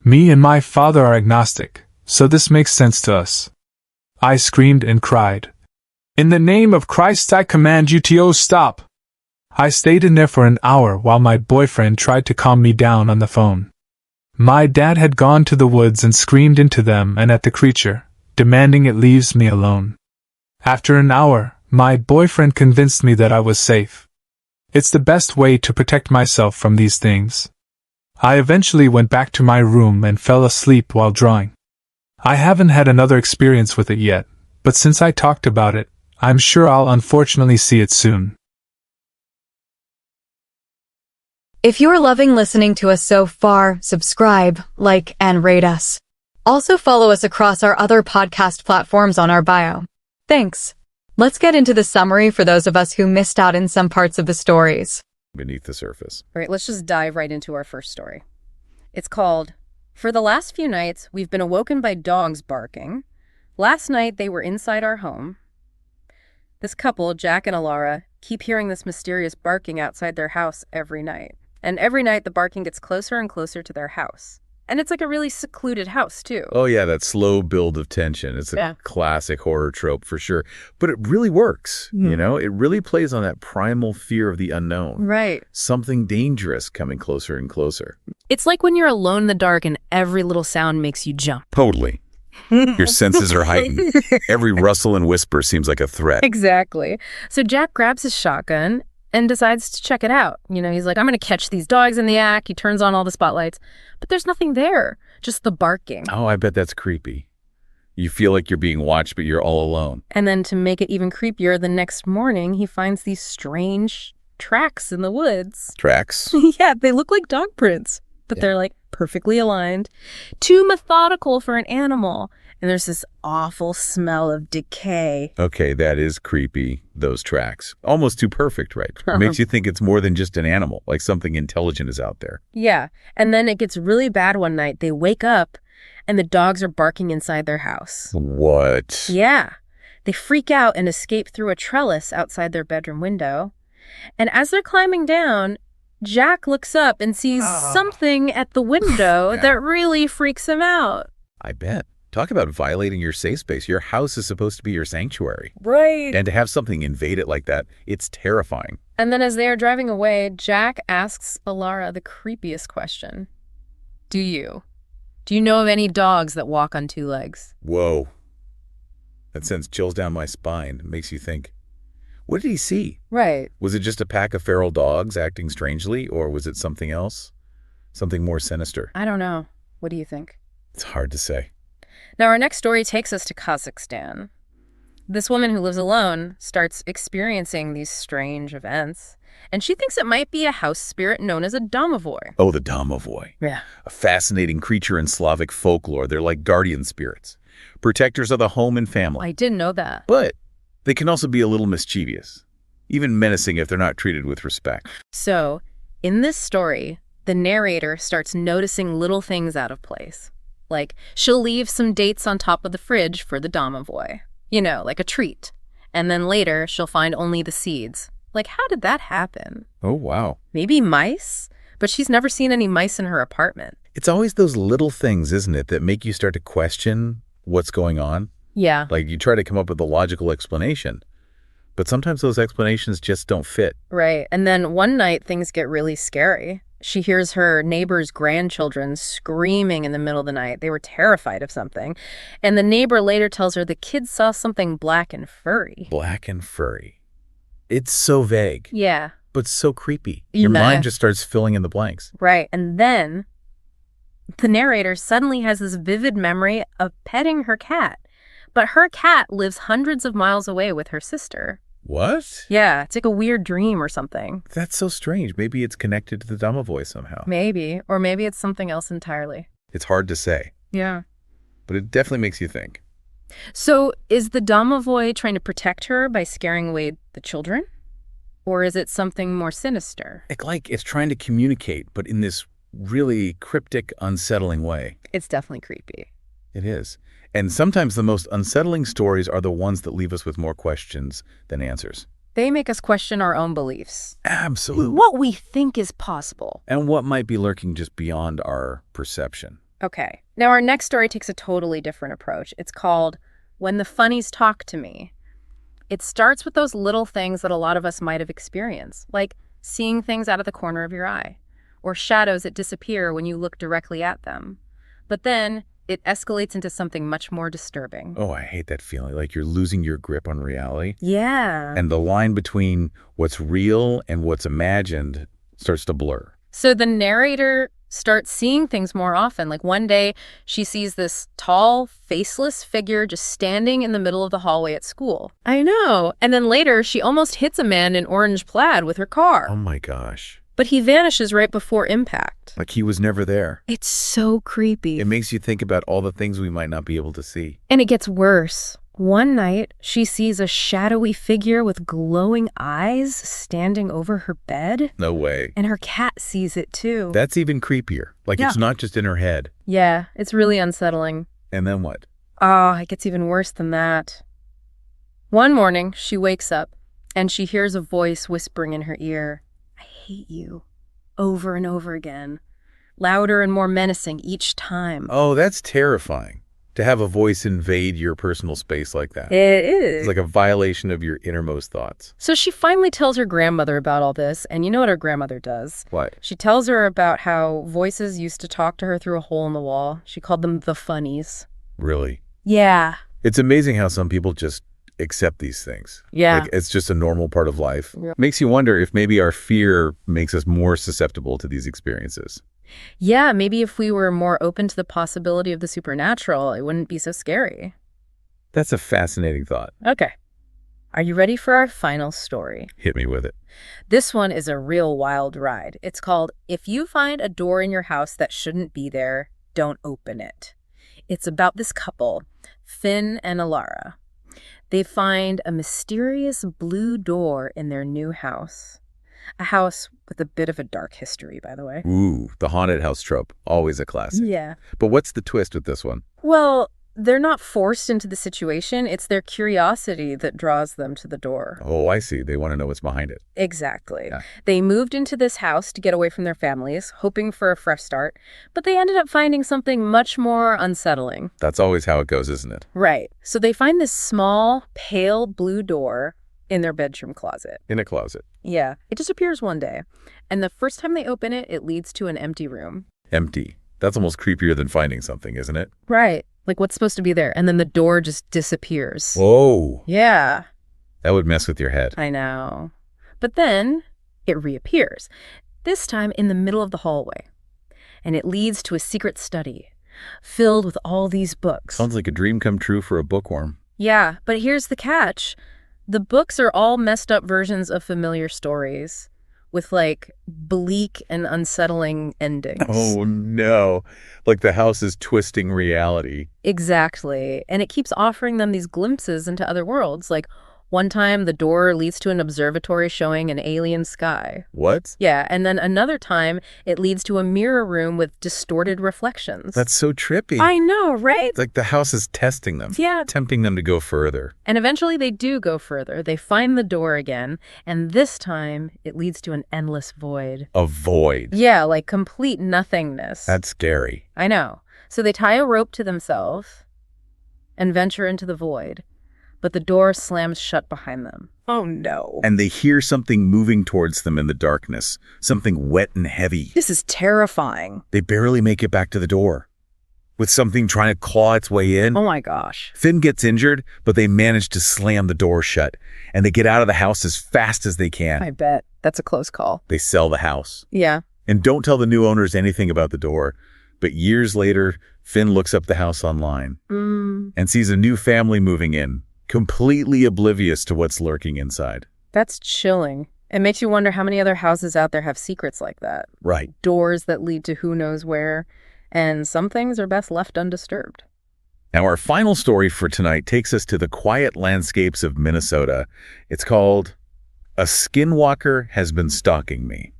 Me and my father are agnostic, so this makes sense to us. I screamed and cried, "In the name of Christ I command you to stop." I stayed in there for an hour while my boyfriend tried to calm me down on the phone. My dad had gone to the woods and screamed into them and at the creature, demanding it leaves me alone. After an hour, my boyfriend convinced me that I was safe. It's the best way to protect myself from these things. I eventually went back to my room and fell asleep while drawing. I haven't had another experience with it yet, but since I talked about it, I'm sure I'll unfortunately see it soon. If you're loving listening to us so far, subscribe, like, and rate us. Also follow us across our other podcast platforms on our bio. Thanks. Let's get into the summary for those of us who missed out in some parts of the stories. Beneath the surface. All right, let's just dive right into our first story. It's called, "For the last few nights, we've been awoken by dogs barking. Last night, they were inside our home. This couple, Jack and Alara, keep hearing this mysterious barking outside their house every night. And every night, the barking gets closer and closer to their house. And it's like a really secluded house, too. Oh, yeah, that slow build of tension. It's a classic horror trope for sure. But it really works, you know? It really plays on that primal fear of the unknown. Right. Something dangerous coming closer and closer. It's like when you're alone in the dark and every little sound makes you jump. Totally. Your senses are heightened. Every rustle and whisper seems like a threat. Exactly. So Jack grabs his shotgun and decides to check it out. You know, he's like, I'm going to catch these dogs in the act. He turns on all the spotlights. But there's nothing there, just the barking. Oh, I bet that's creepy. You feel like you're being watched, but you're all alone. And then to make it even creepier, the next morning, he finds these strange tracks in the woods. Tracks? Yeah, they look like dog prints, but they're like perfectly aligned. Too methodical for an animal. And there's this awful smell of decay. Okay, that is creepy, those tracks. Almost too perfect, right? It makes you think it's more than just an animal, like something intelligent is out there. Yeah, and then it gets really bad one night. They wake up, and the dogs are barking inside their house. What? Yeah. They freak out and escape through a trellis outside their bedroom window. And as they're climbing down, Jack looks up and sees something at the window that really freaks him out. I bet. Talk about violating your safe space. Your house is supposed to be your sanctuary. Right. And to have something invade it like that, it's terrifying. And then as they are driving away, Jack asks Alara the creepiest question. Do you know of any dogs that walk on two legs? Whoa. That sends chills down my spine. It makes you think, what did he see? Right. Was it just a pack of feral dogs acting strangely, or was it something else? Something more sinister? I don't know. What do you think? It's hard to say. Now, our next story takes us to Kazakhstan. This woman who lives alone starts experiencing these strange events, and she thinks it might be a house spirit known as a domovoy. Oh, the domovoy. Yeah. A fascinating creature in Slavic folklore. They're like guardian spirits, protectors of the home and family. I didn't know that. But they can also be a little mischievous, even menacing if they're not treated with respect. So, in this story, the narrator starts noticing little things out of place. Like, she'll leave some dates on top of the fridge for the domovoy. You know, like a treat. And then later, she'll find only the seeds. Like, how did that happen? Oh, wow. Maybe mice? But she's never seen any mice in her apartment. It's always those little things, isn't it, that make you start to question what's going on? Yeah. Like, you try to come up with a logical explanation, but sometimes those explanations just don't fit. Right. And then one night, things get really scary. She hears her neighbor's grandchildren screaming in the middle of the night. They were terrified of something. And the neighbor later tells her the kids saw something black and furry. Black and furry. It's so vague. Yeah. But so creepy. Your mind just starts filling in the blanks. Right. And then the narrator suddenly has this vivid memory of petting her cat. But her cat lives hundreds of miles away with her sister. What? Yeah, it's like a weird dream or something. That's so strange. Maybe it's connected to the domovoy somehow. Maybe. Or maybe it's something else entirely. It's hard to say. Yeah. But it definitely makes you think. So is the domovoy trying to protect her by scaring away the children? Or is it something more sinister? Like it's trying to communicate, but in this really cryptic, unsettling way. It's definitely creepy. It is. And sometimes the most unsettling stories are the ones that leave us with more questions than answers. They make us question our own beliefs. Absolutely. What we think is possible. And what might be lurking just beyond our perception. Okay. Now our next story takes a totally different approach. It's called When the Funnies Talk to Me. It starts with those little things that a lot of us might have experienced, like seeing things out of the corner of your eye, or shadows that disappear when you look directly at them. But then it escalates into something much more disturbing. Oh, I hate that feeling, like you're losing your grip on reality. Yeah. And the line between what's real and what's imagined starts to blur. So the narrator starts seeing things more often. Like one day, she sees this tall, faceless figure just standing in the middle of the hallway at school. I know. And then later, she almost hits a man in orange plaid with her car. Oh my gosh. But he vanishes right before impact. Like he was never there. It's so creepy. It makes you think about all the things we might not be able to see. And it gets worse. One night, she sees a shadowy figure with glowing eyes standing over her bed. No way. And her cat sees it too. That's even creepier. Like it's not just in her head. Yeah, it's really unsettling. And then what? Oh, it gets even worse than that. One morning, she wakes up and she hears a voice whispering in her ear, "I hate you," over and over again, louder and more menacing each time. Oh, that's terrifying. To have a voice invade your personal space like that. It It's is. like a violation of your innermost thoughts. So she finally tells her grandmother about all this, and you know what her grandmother does? What? She tells her about how voices used to talk to her through a hole in the wall. She called them the funnies. Really? Yeah. It's amazing how some people just accept these things. Yeah. Like it's just a normal part of life. Yeah. Makes you wonder if maybe our fear makes us more susceptible to these experiences. Yeah, maybe if we were more open to the possibility of the supernatural, it wouldn't be so scary. That's a fascinating thought. Okay. Are you ready for our final story? Hit me with it. This one is a real wild ride. It's called If You Find a Door in Your House That Shouldn't Be There, Don't Open It. It's about this couple, Finn and Alara. They find a mysterious blue door in their new house. A house with a bit of a dark history, by the way. Ooh, the haunted house trope. Always a classic. Yeah. But what's the twist with this one? Well, they're not forced into the situation. It's their curiosity that draws them to the door. Oh, I see. They want to know what's behind it. Exactly. Yeah. They moved into this house to get away from their families, hoping for a fresh start, but they ended up finding something much more unsettling. That's always how it goes, isn't it? Right. So they find this small, pale blue door in their bedroom closet. In a closet. Yeah. It just appears one day. And the first time they open it, it leads to an empty room. Empty. That's almost creepier than finding something, isn't it? Right. Like what's supposed to be there? And then the door just disappears. Whoa. Yeah. That would mess with your head. I know. But then it reappears, this time in the middle of the hallway. And it leads to a secret study filled with all these books. Sounds like a dream come true for a bookworm. Yeah, but here's the catch. The books are all messed up versions of familiar stories with like bleak and unsettling endings. Oh, no. Like the house is twisting reality. Exactly. And it keeps offering them these glimpses into other worlds. Like one time the door leads to an observatory showing an alien sky. What? Yeah, and then another time it leads to a mirror room with distorted reflections. That's so trippy. I know, right? It's like the house is testing them. Yeah. Tempting them to go further. And eventually they do go further. They find the door again, and this time it leads to an endless void. A void. Yeah, like complete nothingness. That's scary. I know. So they tie a rope to themselves and venture into the void, but the door slams shut behind them. Oh no. And they hear something moving towards them in the darkness. Something wet and heavy. This is terrifying. They barely make it back to the door, with something trying to claw its way in. Oh my gosh. Finn gets injured, but they manage to slam the door shut, and they get out of the house as fast as they can. I bet. That's a close call. They sell the house. Yeah. And don't tell the new owners anything about the door. But years later, Finn looks up the house online and sees a new family moving in, completely oblivious to what's lurking inside. That's chilling. It makes you wonder how many other houses out there have secrets like that. Right. Doors that lead to who knows where. And some things are best left undisturbed. Now, our final story for tonight takes us to the quiet landscapes of Minnesota. It's called A Skinwalker Has Been Stalking Me.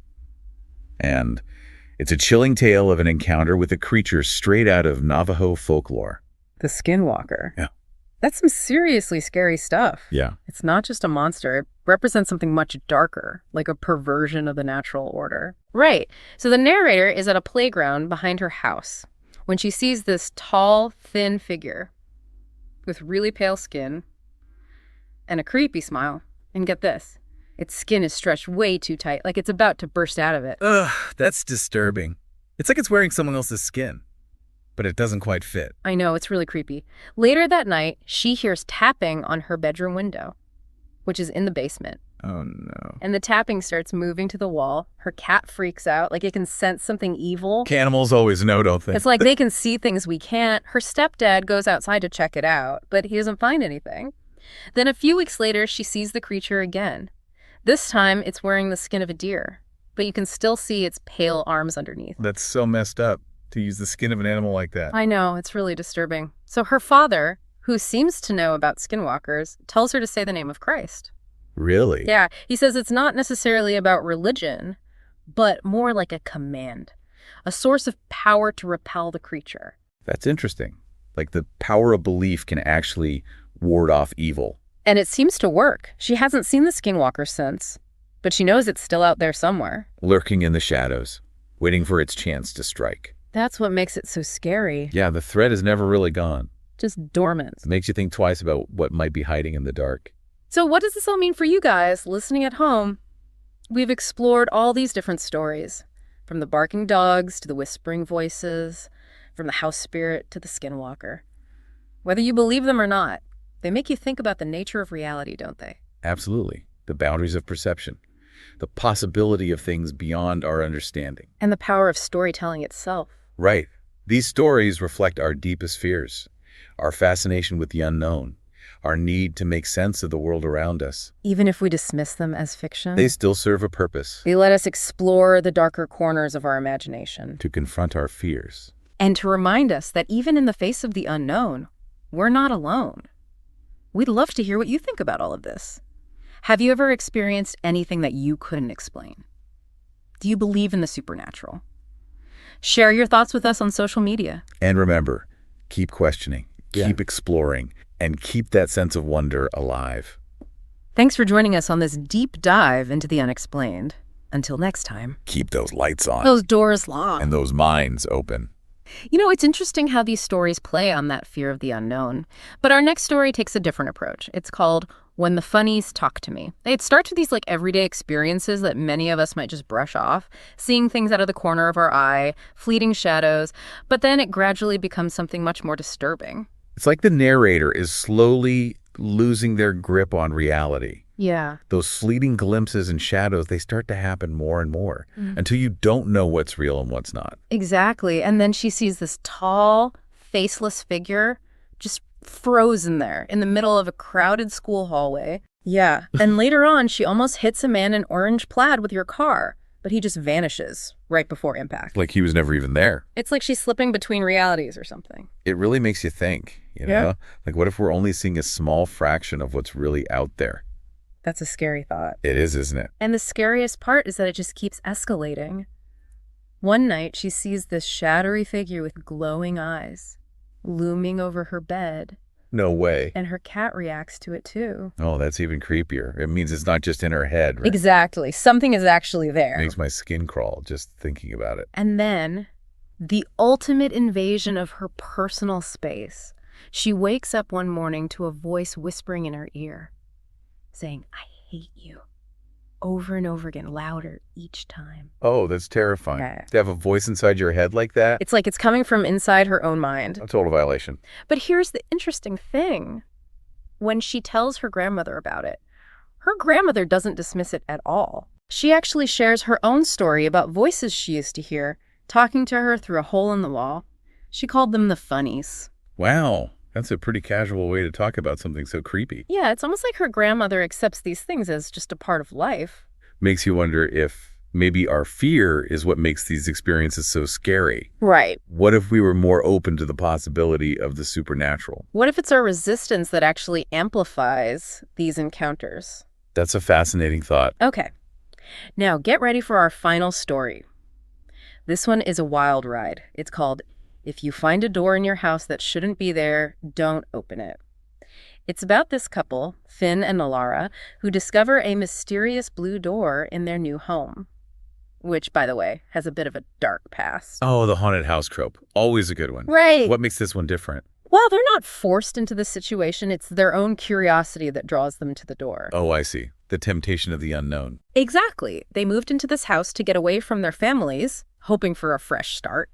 And it's a chilling tale of an encounter with a creature straight out of Navajo folklore. The Skinwalker. Yeah. That's some seriously scary stuff. Yeah. It's not just a monster. It represents something much darker, like a perversion of the natural order. Right. So the narrator is at a playground behind her house when she sees this tall, thin figure with really pale skin and a creepy smile. And get this, its skin is stretched way too tight, like it's about to burst out of it. Ugh, that's disturbing. It's like it's wearing someone else's skin, but it doesn't quite fit. I know, it's really creepy. Later that night, she hears tapping on her bedroom window, which is in the basement. Oh, no. And the tapping starts moving to the wall. Her cat freaks out, like it can sense something evil. Animals always know, don't they? It's like they can see things we can't. Her stepdad goes outside to check it out, but he doesn't find anything. Then a few weeks later, she sees the creature again. This time, it's wearing the skin of a deer, but you can still see its pale arms underneath. That's so messed up to use the skin of an animal like that. I know, it's really disturbing. So her father, who seems to know about skinwalkers, tells her to say the name of Christ. Really? Yeah, he says it's not necessarily about religion, but more like a command, a source of power to repel the creature. That's interesting. Like the power of belief can actually ward off evil. And it seems to work. She hasn't seen the skinwalker since, but she knows it's still out there somewhere. Lurking in the shadows, waiting for its chance to strike. That's what makes it so scary. Yeah, the threat is never really gone. Just dormant. It makes you think twice about what might be hiding in the dark. So what does this all mean for you guys listening at home? We've explored all these different stories, from the barking dogs to the whispering voices, from the house spirit to the skinwalker. Whether you believe them or not, they make you think about the nature of reality, don't they? Absolutely. The boundaries of perception. The possibility of things beyond our understanding. And the power of storytelling itself. Right. These stories reflect our deepest fears, our fascination with the unknown, our need to make sense of the world around us. Even if we dismiss them as fiction, They still serve a purpose. they let us explore the darker corners of our imagination. To confront our fears. And to remind us that even in the face of the unknown, we're not alone. We'd love to hear what you think about all of this. Have you ever experienced anything that you couldn't explain? Do you believe in the supernatural? Share your thoughts with us on social media. And remember, keep questioning, keep exploring, and keep that sense of wonder alive. Thanks for joining us on this deep dive into the unexplained. Until next time. Keep those lights on. Those doors locked. And those minds open. You know, it's interesting how these stories play on that fear of the unknown. But our next story takes a different approach. It's called When the Funnies Talk to Me. It starts with these everyday experiences that many of us might just brush off, seeing things out of the corner of our eye, fleeting shadows, but then it gradually becomes something much more disturbing. It's like the narrator is slowly losing their grip on reality. Yeah. Those fleeting glimpses and shadows, they start to happen more and more until you don't know what's real and what's not. Exactly. And then she sees this tall, faceless figure just frozen there in the middle of a crowded school hallway. Yeah. And later on, she almost hits a man in orange plaid with your car, but he just vanishes right before impact. Like he was never even there. It's like she's slipping between realities or something. It really makes you think, you know? Yeah. Like what if we're only seeing a small fraction of what's really out there? That's a scary thought. It is, isn't it? And the scariest part is that it just keeps escalating. One night, she sees this shadowy figure with glowing eyes looming over her bed, No way. and her cat reacts to it too. Oh, that's even creepier. It means it's not just in her head, right? Exactly. Something is actually there. Makes my skin crawl just thinking about it. And then, the ultimate invasion of her personal space. She wakes up one morning to a voice whispering in her ear, saying, "I hate you," over and over again, louder each time. Oh, that's terrifying. Yeah. To have a voice inside your head like that? It's like it's coming from inside her own mind. A total violation. But here's the interesting thing. When she tells her grandmother about it, her grandmother doesn't dismiss it at all. She actually shares her own story about voices she used to hear, talking to her through a hole in the wall. She called them the funnies. Wow. That's a pretty casual way to talk about something so creepy. Yeah, it's almost like her grandmother accepts these things as just a part of life. Makes you wonder if maybe our fear is what makes these experiences so scary. Right. What if we were more open to the possibility of the supernatural? What if it's our resistance that actually amplifies these encounters? That's a fascinating thought. Okay. Now get ready for our final story. This one is a wild ride. It's called If You Find a Door in Your House That Shouldn't Be There, Don't Open It. It's about this couple, Finn and Alara, who discover a mysterious blue door in their new home, which, by the way, has a bit of a dark past. Oh, the haunted house trope. Always a good one. Right. What makes this one different? Well, they're not forced into this situation. It's their own curiosity that draws them to the door. Oh, I see. The temptation of the unknown. Exactly. They moved into this house to get away from their families, hoping for a fresh start,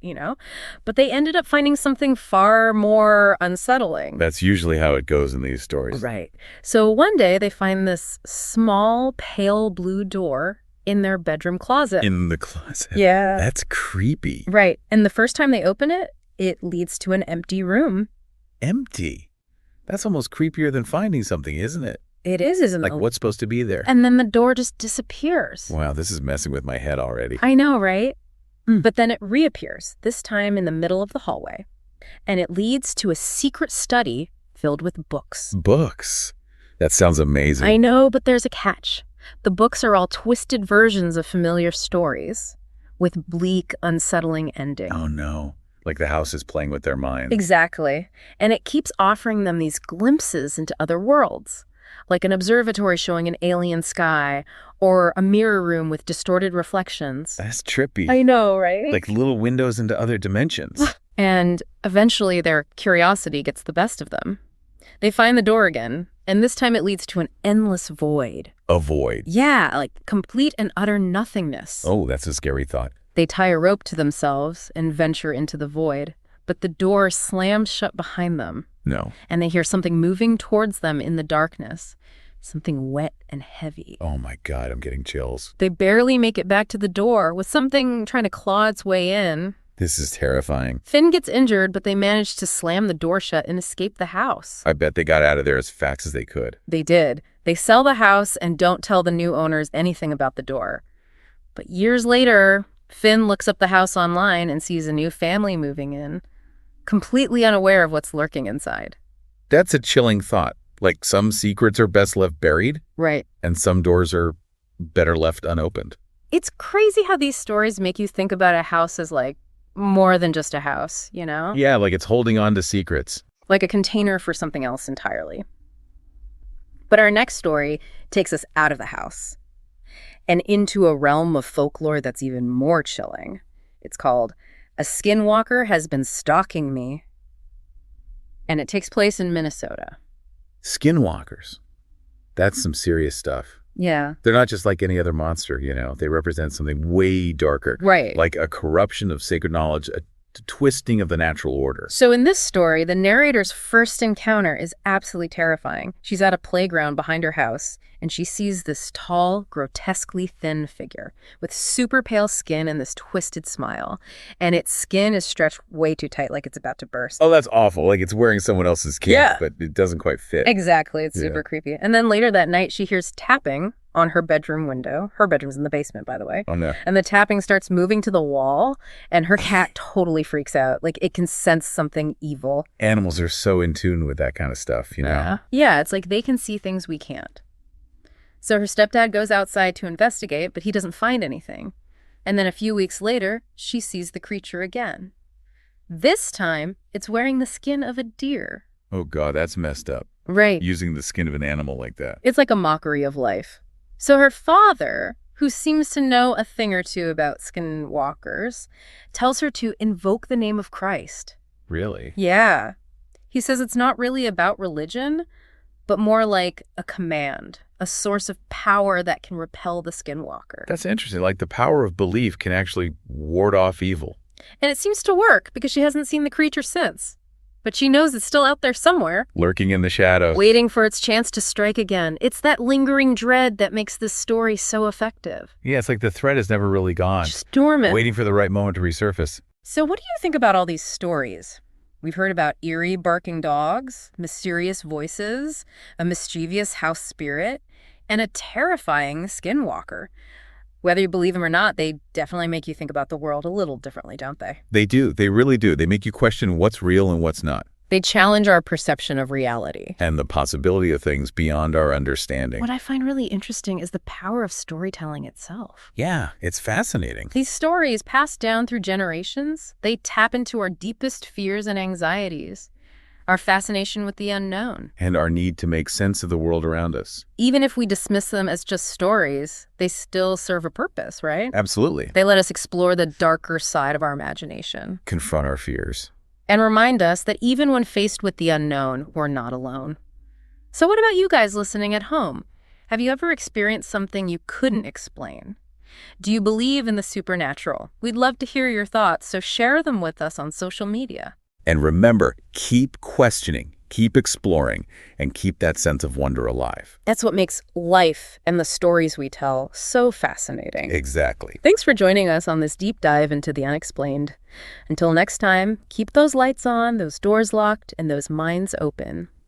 but they ended up finding something far more unsettling. That's usually how it goes in these stories. Right. So one day they find this small, pale blue door in their bedroom closet. In the closet. Yeah. That's creepy. Right. And the first time they open it, it leads to an empty room. Empty. That's almost creepier than finding something, isn't it? It is, isn't it? Like what's supposed to be there? And then the door just disappears. Wow, this is messing with my head already. I know, right? But then it reappears, this time in the middle of the hallway. And it leads to a secret study filled with books. Books? That sounds amazing. I know, but there's a catch. The books are all twisted versions of familiar stories with bleak, unsettling endings. Oh, no. Like the house is playing with their minds. Exactly. And it keeps offering them these glimpses into other worlds, like an observatory showing an alien sky or a mirror room with distorted reflections. That's trippy. I know, right? Like little windows into other dimensions. And eventually their curiosity gets the best of them. They find the door again, and this time it leads to an endless void. A void. Yeah, like complete and utter nothingness. Oh, that's a scary thought. They tie a rope to themselves and venture into the void, but the door slams shut behind them. No. And they hear something moving towards them in the darkness, something wet and heavy. Oh my God, I'm getting chills. They barely make it back to the door with something trying to claw its way in. This is terrifying. Finn gets injured, but they manage to slam the door shut and escape the house. I bet they got out of there as fast as they could. They did. They sell the house and don't tell the new owners anything about the door. But years later, Finn looks up the house online and sees a new family moving in, completely unaware of what's lurking inside. That's a chilling thought. Like some secrets are best left buried, Right. and some doors are better left unopened. It's crazy how these stories make you think about a house as like more than just a house, you know? Yeah, like it's holding on to secrets. Like a container for something else entirely. But our next story takes us out of the house and into a realm of folklore that's even more chilling. It's called A Skinwalker Has Been Stalking Me. And it takes place in Minnesota. Skinwalkers. That's some serious stuff. Yeah. They're not just like any other monster, you know. They represent something way darker. Right. Like a corruption of sacred knowledge, a twisting of the natural order. So in this story, the narrator's first encounter is absolutely terrifying. She's at a playground behind her house, and she sees this tall, grotesquely thin figure with super pale skin and this twisted smile. And its skin is stretched way too tight, like it's about to burst. Oh, that's awful. Like it's wearing someone else's skin, Yeah. but it doesn't quite fit. Exactly. It's Yeah. super creepy. And then later that night, she hears tapping on her bedroom window. Her bedroom's in the basement, by the way. Oh, no. And the tapping starts moving to the wall, and her cat totally freaks out. Like, it can sense something evil. Animals are so in tune with that kind of stuff, you know? Yeah, it's like they can see things we can't. So her stepdad goes outside to investigate, but he doesn't find anything. And then a few weeks later, she sees the creature again. This time, it's wearing the skin of a deer. Oh, God, that's messed up. Right. Using the skin of an animal like that. It's like a mockery of life. So her father, who seems to know a thing or two about skinwalkers, tells her to invoke the name of Christ. Really? Yeah. He says it's not really about religion, but more like a command, a source of power that can repel the skinwalker. That's interesting. Like the power of belief can actually ward off evil. And it seems to work because she hasn't seen the creature since. But she knows it's still out there somewhere, Lurking in the shadows. waiting for its chance to strike again. It's that lingering dread that makes this story so effective. Yeah, it's like the threat is never really gone. Just dormant. Waiting for the right moment to resurface. So what do you think about all these stories? We've heard about eerie barking dogs, mysterious voices, a mischievous house spirit, and a terrifying skinwalker. Whether you believe them or not, they definitely make you think about the world a little differently, don't they? They do. They really do. They make you question what's real and what's not. They challenge our perception of reality. And the possibility of things beyond our understanding. What I find really interesting is the power of storytelling itself. Yeah, it's fascinating. These stories, passed down through generations, they tap into our deepest fears and anxieties, our fascination with the unknown. And our need to make sense of the world around us. Even if we dismiss them as just stories, they still serve a purpose, right? Absolutely. They let us explore the darker side of our imagination Confront our fears. and remind us that even when faced with the unknown, we're not alone. So what about you guys listening at home? Have you ever experienced something you couldn't explain? Do you believe in the supernatural? We'd love to hear your thoughts, so share them with us on social media. And remember, keep questioning, keep exploring, and keep that sense of wonder alive. That's what makes life and the stories we tell so fascinating. Exactly. Thanks for joining us on this deep dive into the unexplained. Until next time, keep those lights on, those doors locked, and those minds open.